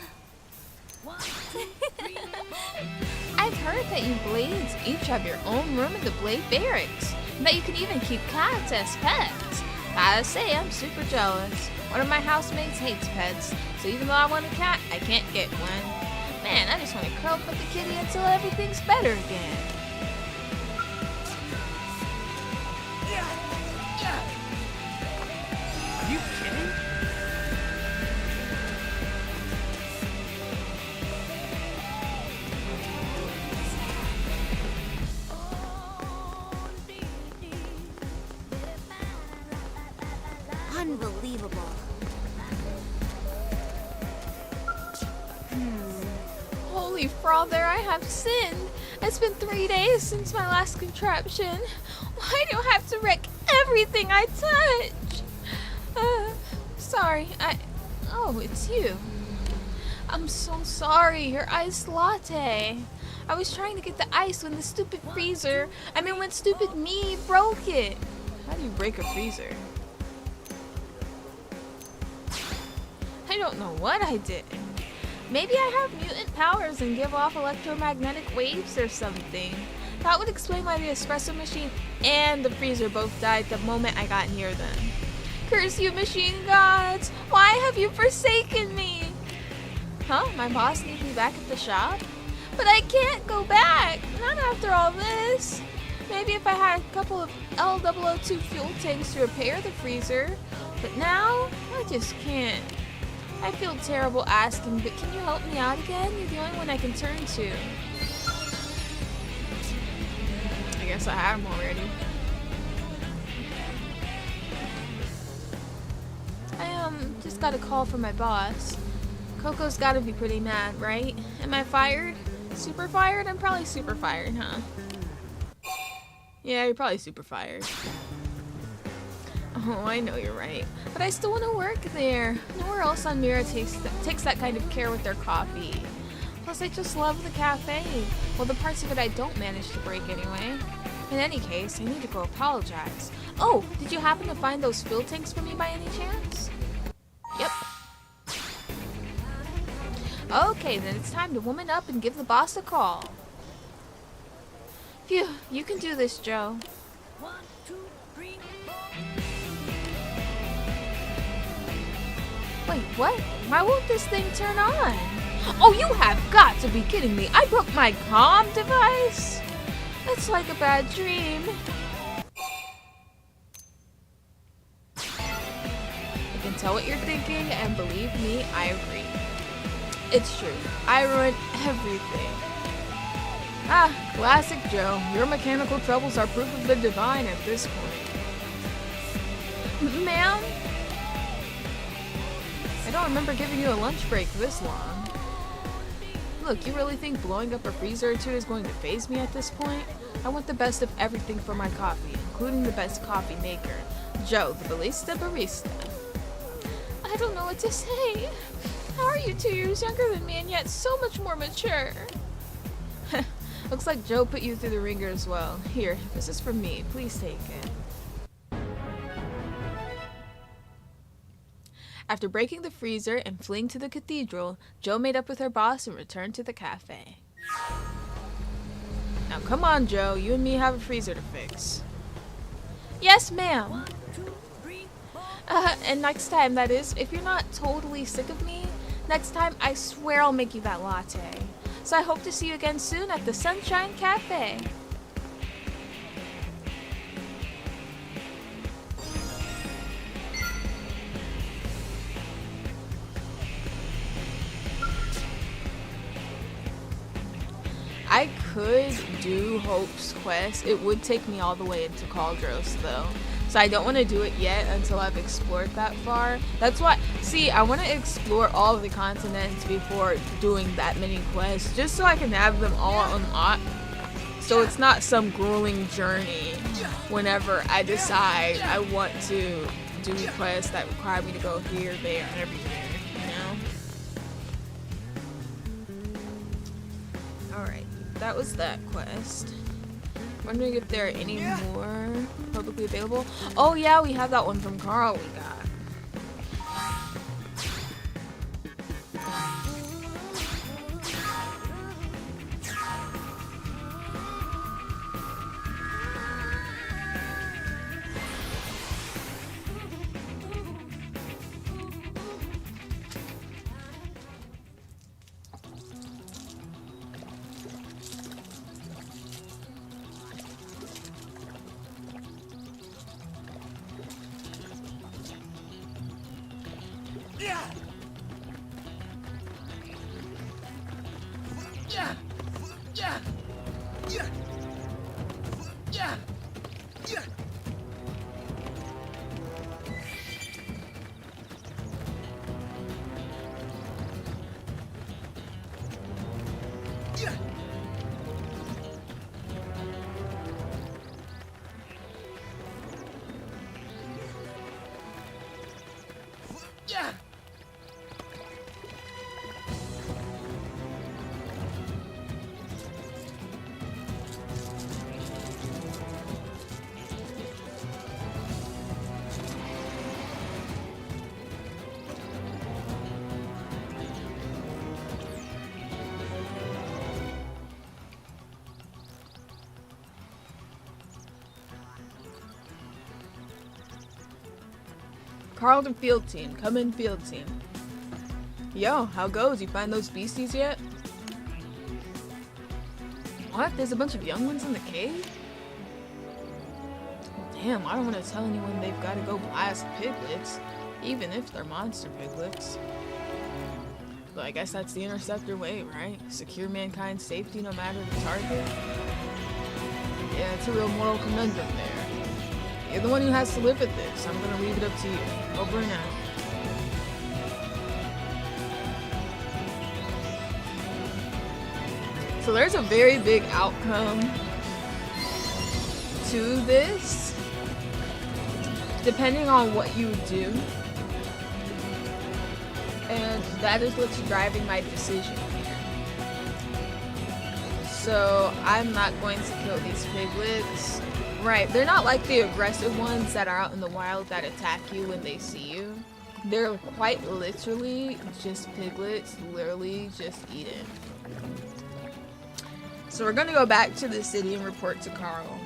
I've heard that you blades each have your own room in the Blade Barracks, and that you can even keep cats as pets. Gotta say, I'm super jealous. One of my housemates hates pets, so even though I want a cat, I can't get one. Man, I just want to curl up with the kitty until everything's better again. Are you kidding? for all there I have sinned. It's been 3 days since my last contraption. Why do I have to wreck everything I touch? Sorry, Oh, it's you. I'm so sorry, your iced latte. I was trying to get the ice when the stupid freezer, when stupid me broke it. How do you break a freezer? I don't know what I did. Maybe I have mutant powers and give off electromagnetic waves or something. That would explain why the espresso machine and the freezer both died the moment I got near them. Curse you, machine gods! Why have you forsaken me? Huh? My boss needs me back at the shop? But I can't go back! Not after all this! Maybe if I had a couple of L002 fuel tanks to repair the freezer. But now, I just can't. I feel terrible asking, but can you help me out again? You're the only one I can turn to. I guess I have them already. I just got a call from my boss. Coco's gotta be pretty mad, right? Am I fired? Super fired? I'm probably super fired, huh? Yeah, you're probably super fired. Oh, I know you're right. But I still want to work there. Nowhere else on Mira takes that kind of care with their coffee. Plus, I just love the cafe. Well, the parts of it I don't manage to break anyway. In any case, I need to go apologize. Oh, did you happen to find those fuel tanks for me by any chance? Yep. Okay, then it's time to woman up and give the boss a call. Phew, you can do this, Joe. 1, 2, 3, 4. Wait, what? Why won't this thing turn on? Oh, you have got to be kidding me. I broke my comm device? That's like a bad dream. I can tell what you're thinking, and believe me, I agree. It's true. I ruin everything. Ah, classic Joe. Your mechanical troubles are proof of the divine at this point. Ma'am? I don't remember giving you a lunch break this long. Look, you really think blowing up a freezer or two is going to faze me at this point? I want the best of everything for my coffee, including the best coffee maker. Joe, the barista. I don't know what to say. How are you 2 years younger than me and yet so much more mature? Looks like Joe put you through the ringer as well. Here, this is from me. Please take it. After breaking the freezer and fleeing to the cathedral, Joe made up with her boss and returned to the cafe. Now come on, Joe. You and me have a freezer to fix. Yes, ma'am. 1, 2, 3, 4. And next time, that is, if you're not totally sick of me, next time I swear I'll make you that latte. So I hope to see you again soon at the Sunshine Cafe. I could do Hope's Quest. It would take me all the way into Cauldros though. So I don't want to do it yet until I've explored that far. That's why, see, I want to explore all of the continents before doing that many quests, just so I can have them all unlocked. So it's not some grueling journey whenever I decide I want to do quests that require me to go here, there, and everywhere, you know? Alright, that was that quest. Wondering if there are any more publicly available. Oh yeah, we have that one from Carl we got. Carlton field team, come in field team. Yo, how goes? You find those beasties yet? What? There's a bunch of young ones in the cave? Damn, I don't want to tell anyone they've got to go blast piglets, even if they're monster piglets. But I guess that's the Interceptor way, right? Secure mankind's safety no matter the target? Yeah, it's a real moral conundrum there. You're the one who has to live with this. I'm gonna leave it up to you. Over and out. So there's a very big outcome to this, depending on what you do. And that is what's driving my decision here. So I'm not going to kill these piglets. Right, they're not like the aggressive ones that are out in the wild that attack you when they see you. They're quite literally just piglets, literally just eaten. So we're gonna go back to the city and report to Carl.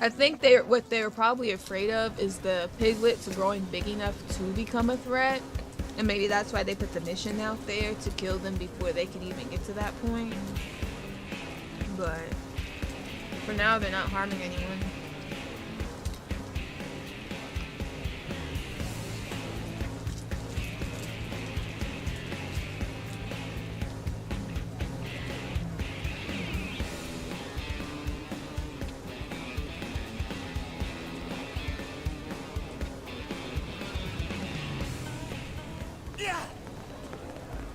I think what they're probably afraid of is the piglets growing big enough to become a threat. And maybe that's why they put the mission out there, to kill them before they can even get to that point. But for now, they're not harming anyone.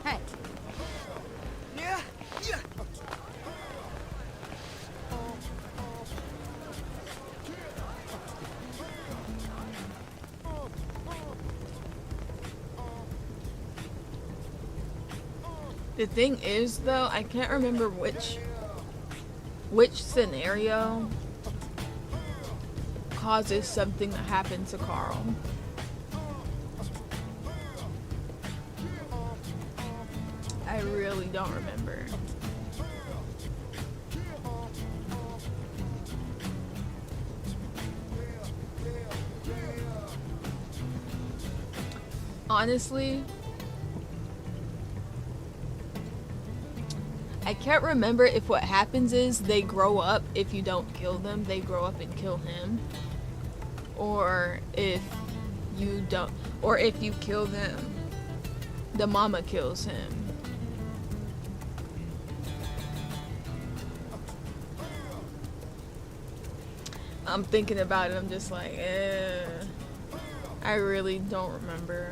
Hey, Yeah, yeah. The thing is, though, I can't remember which scenario causes something that happened to Carl. I really don't remember. Honestly, I can't remember if what happens is they grow up. If you don't kill them, they grow up and kill him, or if you don't, or if you kill them, the mama kills him. I'm thinking about it, I'm just like, I really don't remember.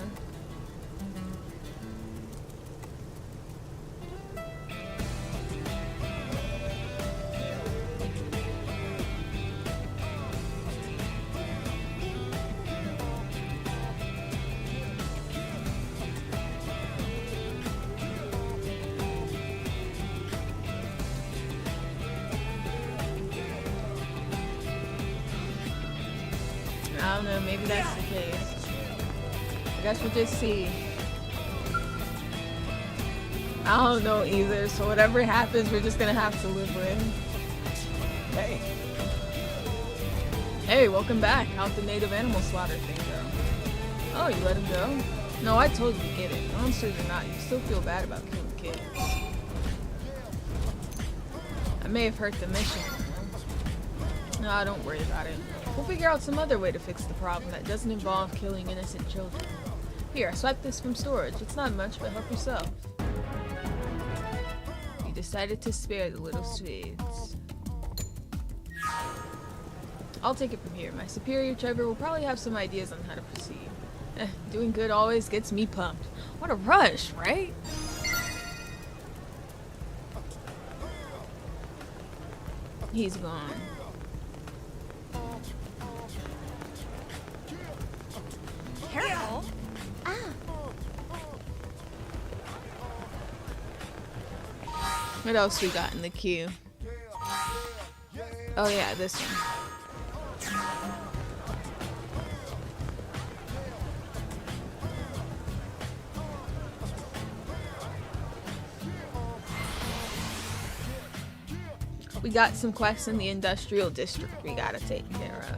I don't know, maybe that's the case. I guess we'll just see. I don't know either, so whatever happens, we're just gonna have to live with. Hey, Hey, welcome back. How'd the native animal slaughter thing go? Oh, you let him go? No, I told you to get it. Monsters or not, you still feel bad about killing kids. I may have hurt the mission. No, don't worry about it. We'll figure out some other way to fix the problem that doesn't involve killing innocent children. Here, I swiped this from storage. It's not much, but help yourself. You decided to spare the little Swedes. I'll take it from here. My superior, Trevor, will probably have some ideas on how to proceed. Doing good always gets me pumped. What a rush, right? He's gone. careful. What else we got in the queue? Oh yeah, this one. We got some quests in the industrial district we gotta take care of.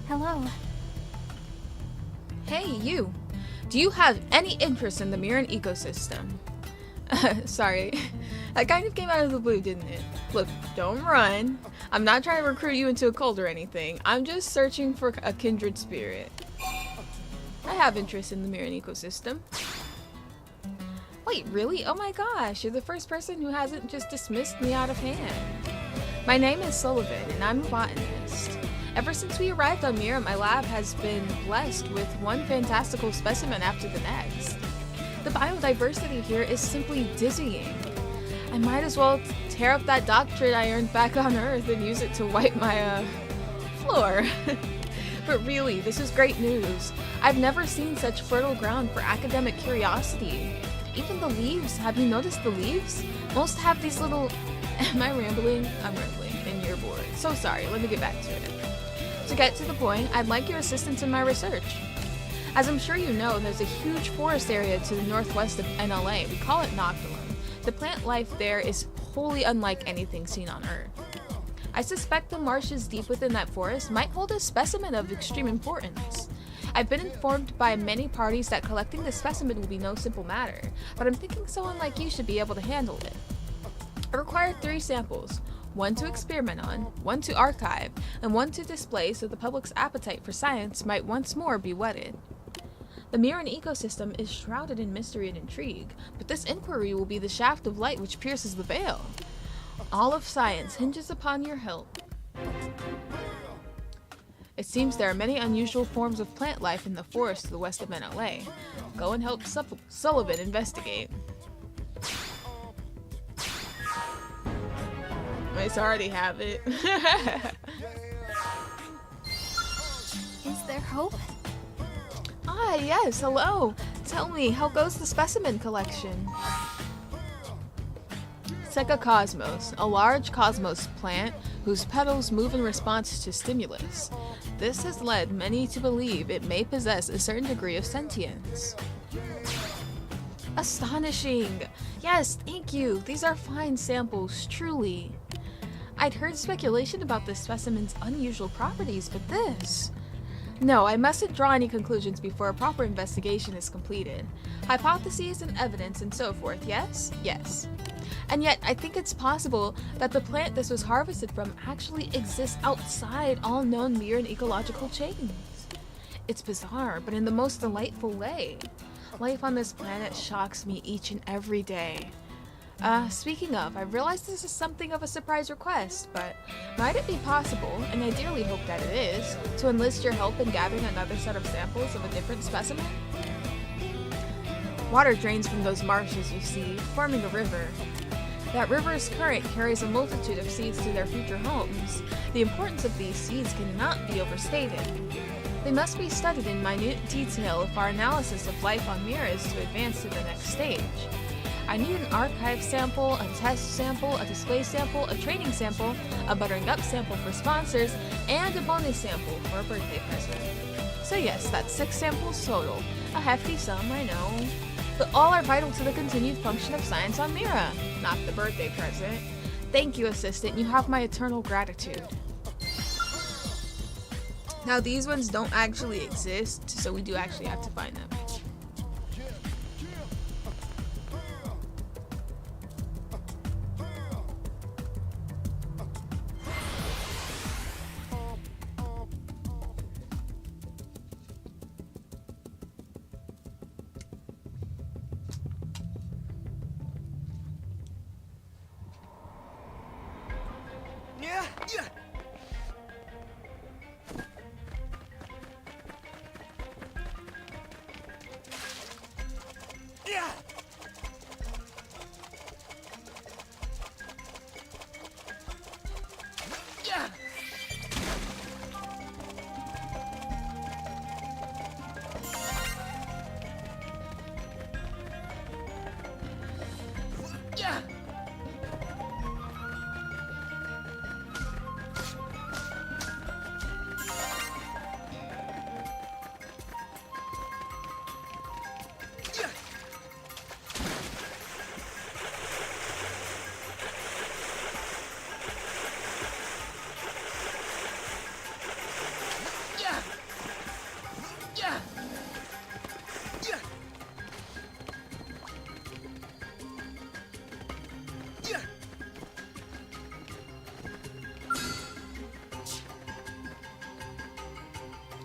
Hello. Hey, you. Do you have any interest in the Mirren ecosystem? Sorry. That kind of came out of the blue, didn't it? Look, don't run. I'm not trying to recruit you into a cult or anything. I'm just searching for a kindred spirit. I have interest in the Mirren ecosystem. Wait, really? Oh my gosh, you're the first person who hasn't just dismissed me out of hand. My name is Sullivan, and I'm a botanist. Ever since we arrived on Mirren, my lab has been blessed with one fantastical specimen after the next. The biodiversity here is simply dizzying. I might as well tear up that doctorate I earned back on Earth and use it to wipe my, floor. But really, this is great news. I've never seen such fertile ground for academic curiosity. Even the leaves, have you noticed the leaves? Most have these little... Am I rambling? I'm rambling, and you're bored. So sorry, let me get back to it. To get to the point, I'd like your assistance in my research. As I'm sure you know, there's a huge forest area to the northwest of NLA. We call it Noctilum. The plant life there is wholly unlike anything seen on Earth. I suspect the marshes deep within that forest might hold a specimen of extreme importance. I've been informed by many parties that collecting the specimen will be no simple matter, but I'm thinking someone like you should be able to handle it. I require 3 samples. 1 to experiment on, 1 to archive, and 1 to display so the public's appetite for science might once more be whetted. The Mirren ecosystem is shrouded in mystery and intrigue, but this inquiry will be the shaft of light which pierces the veil. All of science hinges upon your help. It seems there are many unusual forms of plant life in the forest to the west of NLA. Go and help Sullivan investigate. I already have it. Is there hope? Ah, yes, hello. Tell me, how goes the specimen collection? Cosmos, a large cosmos plant whose petals move in response to stimulus. This has led many to believe it may possess a certain degree of sentience. Astonishing! Yes, thank you. These are fine samples, truly. I'd heard speculation about this specimen's unusual properties, but this... No, I mustn't draw any conclusions before a proper investigation is completed. Hypotheses and evidence and so forth, yes? Yes. And yet, I think it's possible that the plant this was harvested from actually exists outside all known Mirren ecological chains. It's bizarre, but in the most delightful way. Life on this planet shocks me each and every day. Speaking of, I realize this is something of a surprise request, but might it be possible, and I dearly hope that it is, to enlist your help in gathering another set of samples of a different specimen? Water drains from those marshes, you see, forming a river. That river's current carries a multitude of seeds to their future homes. The importance of these seeds cannot be overstated. They must be studied in minute detail if our analysis of life on Mirren is to advance to the next stage. I need an archive sample, a test sample, a display sample, a training sample, a buttering up sample for sponsors, and a bonus sample for a birthday present. So yes, that's 6 samples total. A hefty sum, I know. But all are vital to the continued function of science on Mirren, not the birthday present. Thank you, assistant. You have my eternal gratitude. Now, these ones don't actually exist, so we do actually have to find them.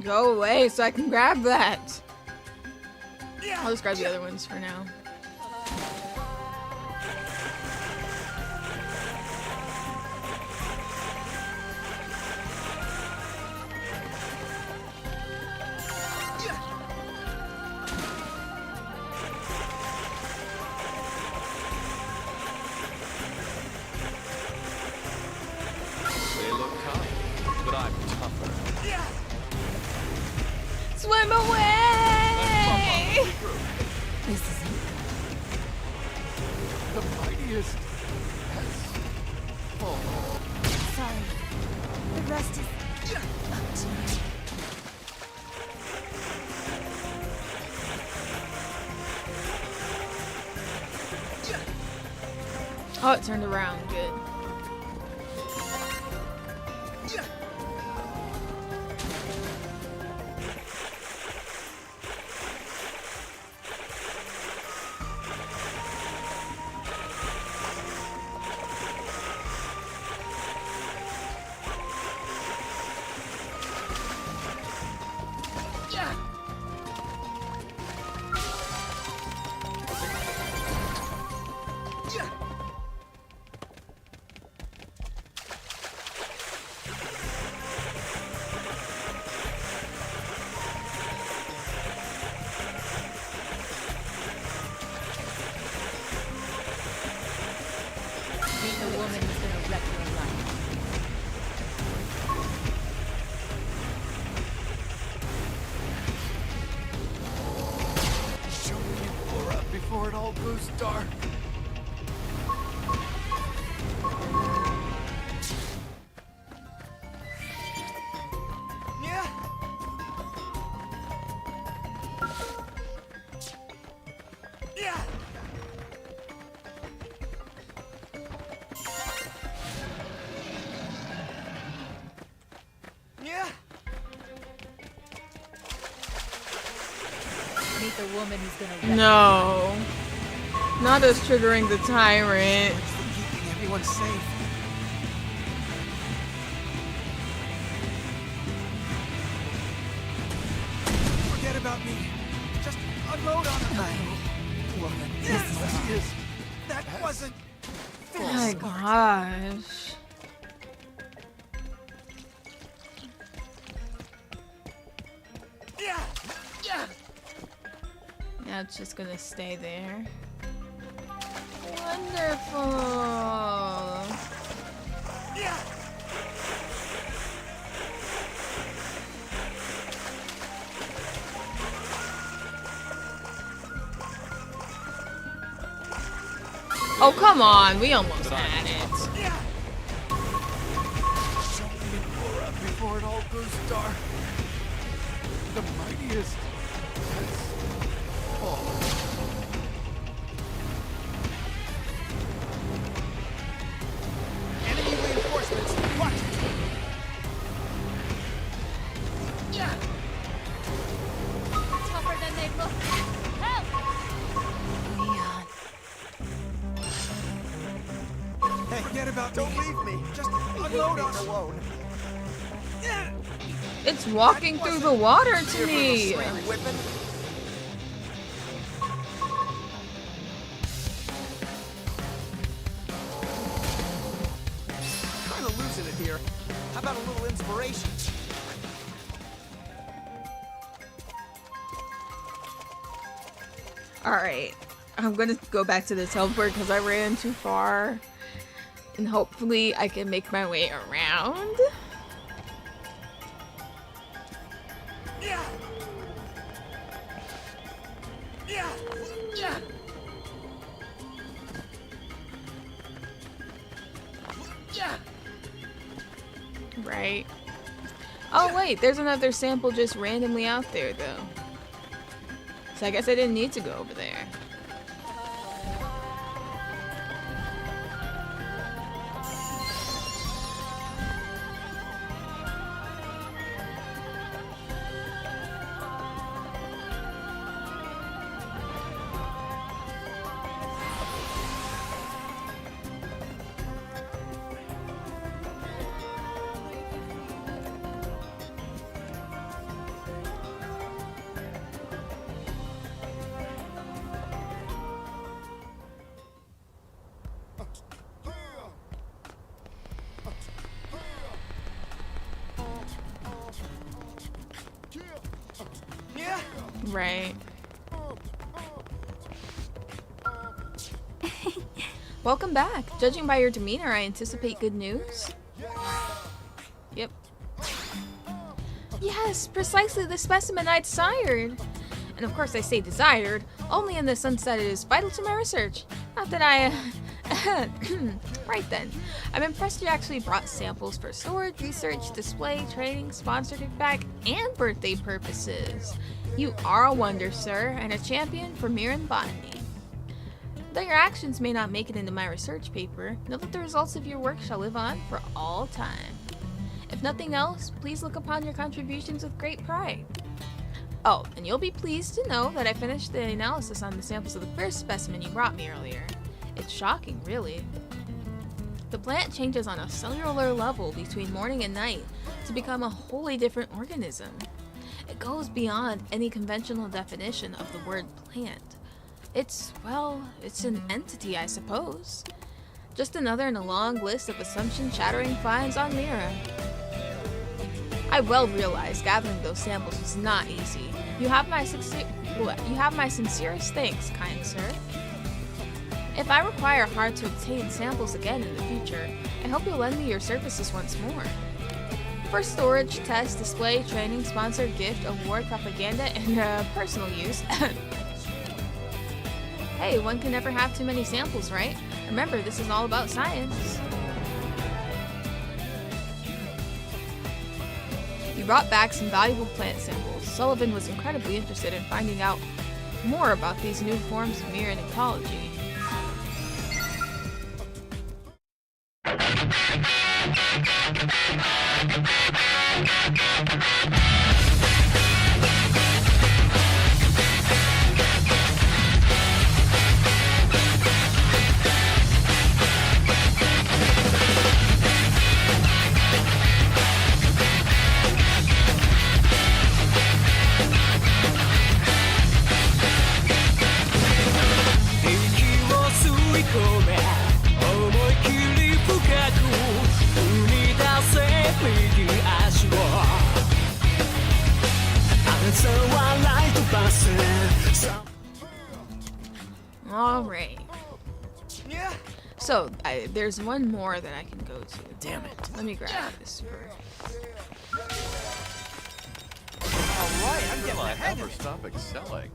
Go away so I can grab that. I'll just grab the other ones for now. They look tough, but I'm tougher. Swim away! This is it. The mightiest has fallen. Sorry. The rest is up to me. Oh, it turned around. Good. Meet the woman who's gonna wreck your life. Show me Laura before it all goes dark. Yeah. Yeah. Yeah. Meet the woman who's gonna wreck No. Not us triggering the tyrant. Keeping everyone safe. Forget about me. Just unload on them. Yes. That wasn't. Oh my gosh. Yeah. Yeah. Now it's just gonna stay there. Wonderful. Yeah. Oh, come on. We almost had it. Yeah. Show me Laura before it all goes dark. The mightiest has fallen. Enemy reinforcements. Watch it. Yeah. tougher than they look. Help! Leon. Hey, forget about me. Don't leave me. Just unload on them. Alone. Yeah. It's walking through the water to me. Whipping. Kind of losing it here. How about a little inspiration? Alright. I'm gonna go back to the teleport because I ran too far. And hopefully I can make my way around. Yeah. Yeah. Yeah. Yeah. Right. Oh wait, there's another sample just randomly out there though. So I guess I didn't need to go over there. Right. Welcome back. Judging by your demeanor, I anticipate good news. Yep. Yes, precisely the specimen I desired. And of course I say desired, only in the sense that it is vital to my research. Not that I... Right then. I'm impressed you actually brought samples for storage, research, display, training, sponsored feedback, and birthday purposes. You are a wonder, sir, and a champion for Miran botany. Though your actions may not make it into my research paper, know that the results of your work shall live on for all time. If nothing else, please look upon your contributions with great pride. Oh, and you'll be pleased to know that I finished the analysis on the samples of the first specimen you brought me earlier. It's shocking, really. The plant changes on a cellular level between morning and night to become a wholly different organism. It goes beyond any conventional definition of the word plant. It's an entity, I suppose. Just another in a long list of assumption-shattering finds on Mira. I well realize gathering those samples was not easy. You have my sincerest thanks, kind sir. If I require hard-to-obtain samples again in the future, I hope you'll lend me your services once more. For storage, test, display, training, sponsored, gift, award, propaganda, and personal use. Hey, one can never have too many samples, right? Remember, this is all about science. You brought back some valuable plant samples. Sullivan was incredibly interested in finding out more about these new forms of Miran ecology. Alright. So, there's one more that I can go to. Damn it. Let me grab this first. Alright, I'm getting Will I ahead ever of it. stop excelling?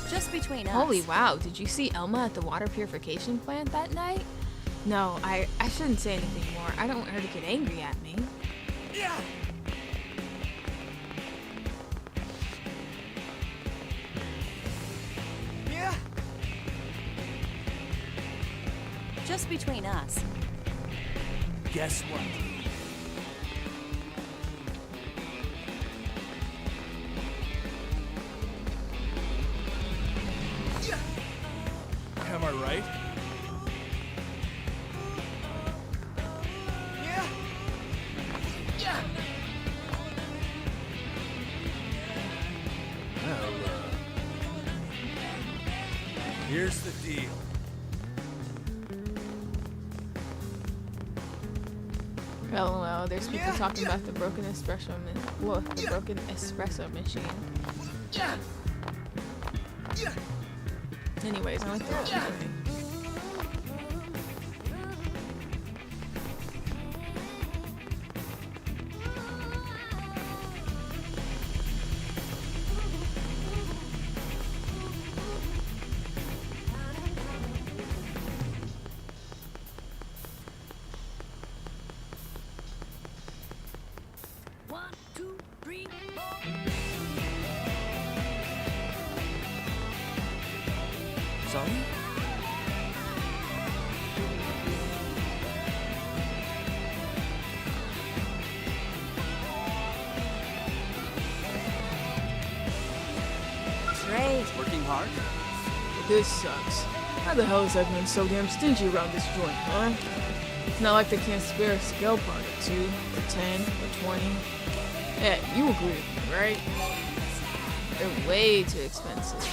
Just between us. Holy wow, did you see Elma at the water purification plant that night? No, I shouldn't say anything more. I don't want her to get angry at me. Yeah. Yeah. Just between us. Guess what? Am I right? Yeah. Yeah. Well, here's the deal. LOL, there's people talking about the broken espresso machine. Yeah. Yeah. Anyways, I like the thing. One, two, three, four. Sorry? Great. Working hard? This sucks. How the hell is everyone so damn stingy around this joint, huh? It's not like they can't spare a scale part or 2, or 10, or 20. Yeah, you agree with me, right? They're way too expensive.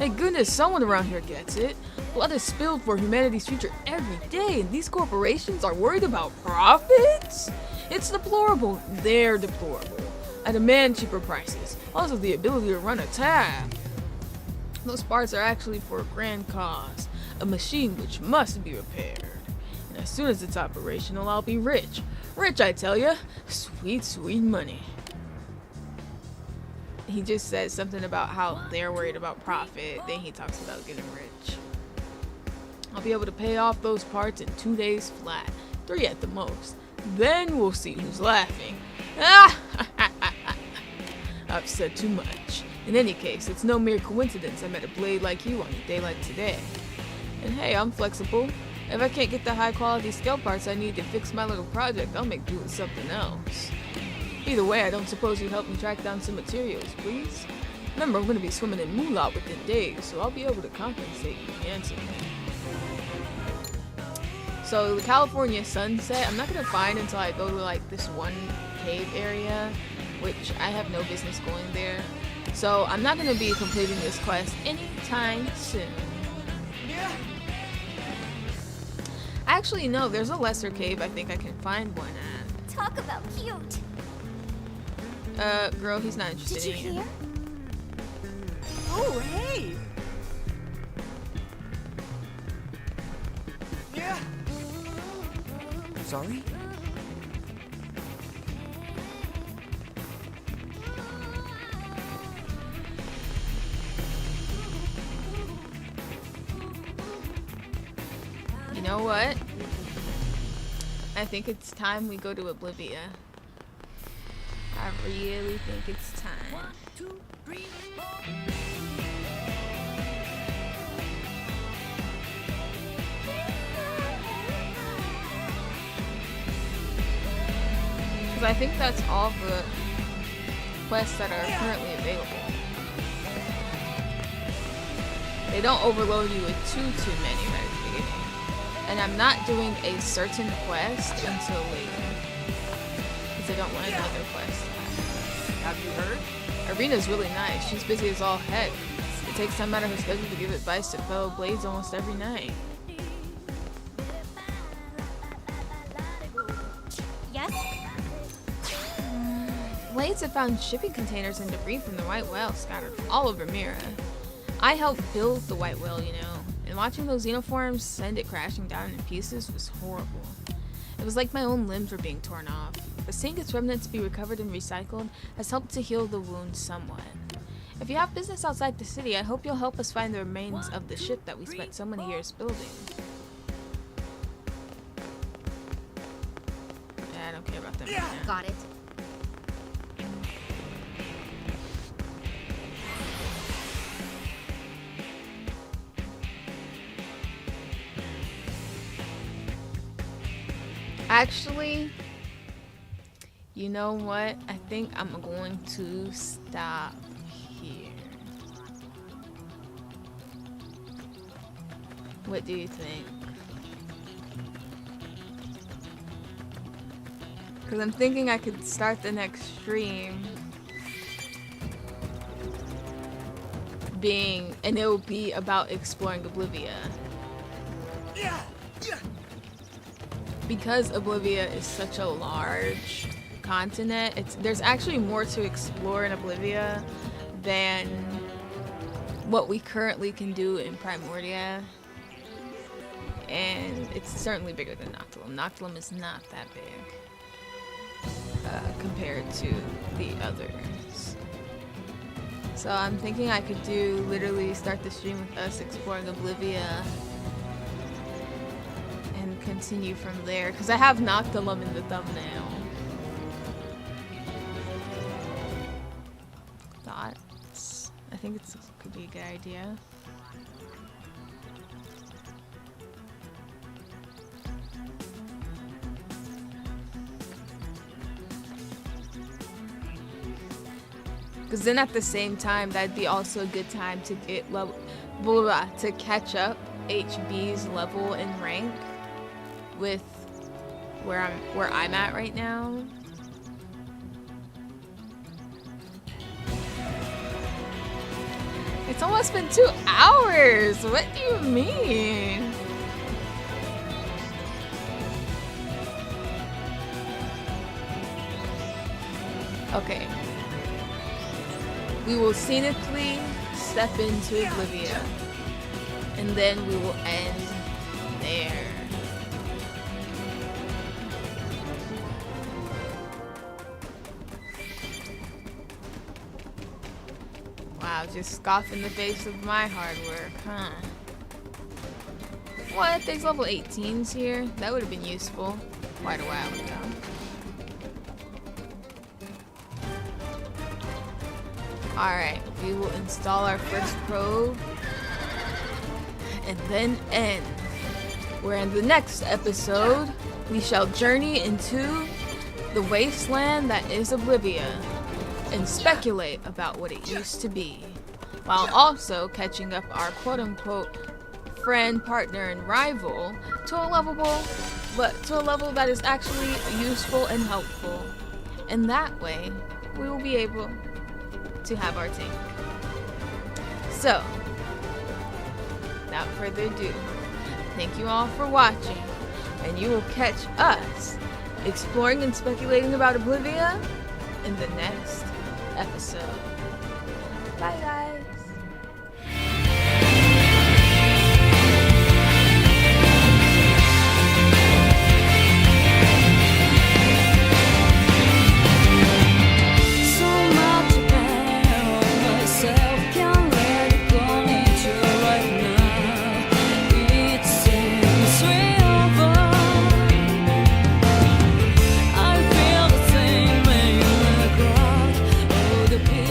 Thank goodness someone around here gets it. Blood is spilled for humanity's future every day, and these corporations are worried about profits? It's deplorable. They're deplorable. I demand cheaper prices. Also the ability to run a tab. Those parts are actually for a grand cause. A machine which must be repaired. And as soon as it's operational, I'll be rich. Rich, I tell ya. Sweet, sweet money. He just says something about how they're worried about profit. Then he talks about getting rich. I'll be able to pay off those parts in 2 days flat. 3 at the most. Then we'll see who's laughing. I've said too much. In any case, it's no mere coincidence I met a blade like you on a day like today. And hey, I'm flexible. If I can't get the high quality scale parts I need to fix my little project, I'll make do with something else. Either way, I don't suppose you'd help me track down some materials, please? Remember, I'm going to be swimming in moolah within days, so I'll be able to compensate you handsomely. So, the California sunset, I'm not going to find until I go to, like, this one cave area, which I have no business going there. So, I'm not going to be completing this quest anytime soon. Actually, no, there's a lesser cave I think I can find one at. Talk about cute. Girl, he's not interested Did you in you. hear? Oh, hey! Yeah. Sorry? You know what? I think it's time we go to Oblivia. I really think it's time. 1, 2, 3, 4. Because I think that's all the quests that are currently available. They don't overload you with too many right at the beginning. And I'm not doing a certain quest until later. Because I don't want another quest. Have you heard? Arena's really nice. She's busy as all heck. It takes time out of her schedule to give advice to fellow blades almost every night. Yes? Blades have found shipping containers and debris from the White Whale scattered all over Mira. I helped build the White Whale, you know, and watching those xenoforms send it crashing down in pieces was horrible. It was like my own limbs were being torn off. But seeing its remnants be recovered and recycled has helped to heal the wound somewhat. If you have business outside the city, I hope you'll help us find the remains of the ship that we spent so many years building. Yeah, I don't care about them right now. Got it. Actually, you know what? I think I'm going to stop here. What do you think? Because I'm thinking I could start the next stream and it will be about exploring Oblivia. Because Oblivia is such a large continent, there's actually more to explore in Oblivia than what we currently can do in Primordia. And it's certainly bigger than Noctilum. Noctilum is not that big compared to the others. So I'm thinking I could literally start the stream with us exploring Oblivia and continue from there, because I have Noctilum in the thumbnail. Thoughts? I think it could be a good idea. Because then at the same time, that'd be also a good time to get to catch up HB's level and rank with where I'm at right now. It's almost been 2 hours. What do you mean? Okay. We will scenically step into Oblivia. And then we will end there. Wow, just scoff in the face of my hard work, huh? What? There's level 18s here? That would have been useful quite a while ago. Alright, we will install our first probe and then end. Where in the next episode, we shall journey into the wasteland that is Oblivia and speculate about what it used to be, while also catching up our quote-unquote friend, partner, and rival to a level that is actually useful and helpful. And that way, we will be able to have our tank. So, without further ado, thank you all for watching, and you will catch us exploring and speculating about Oblivia in the next episode. Bye guys!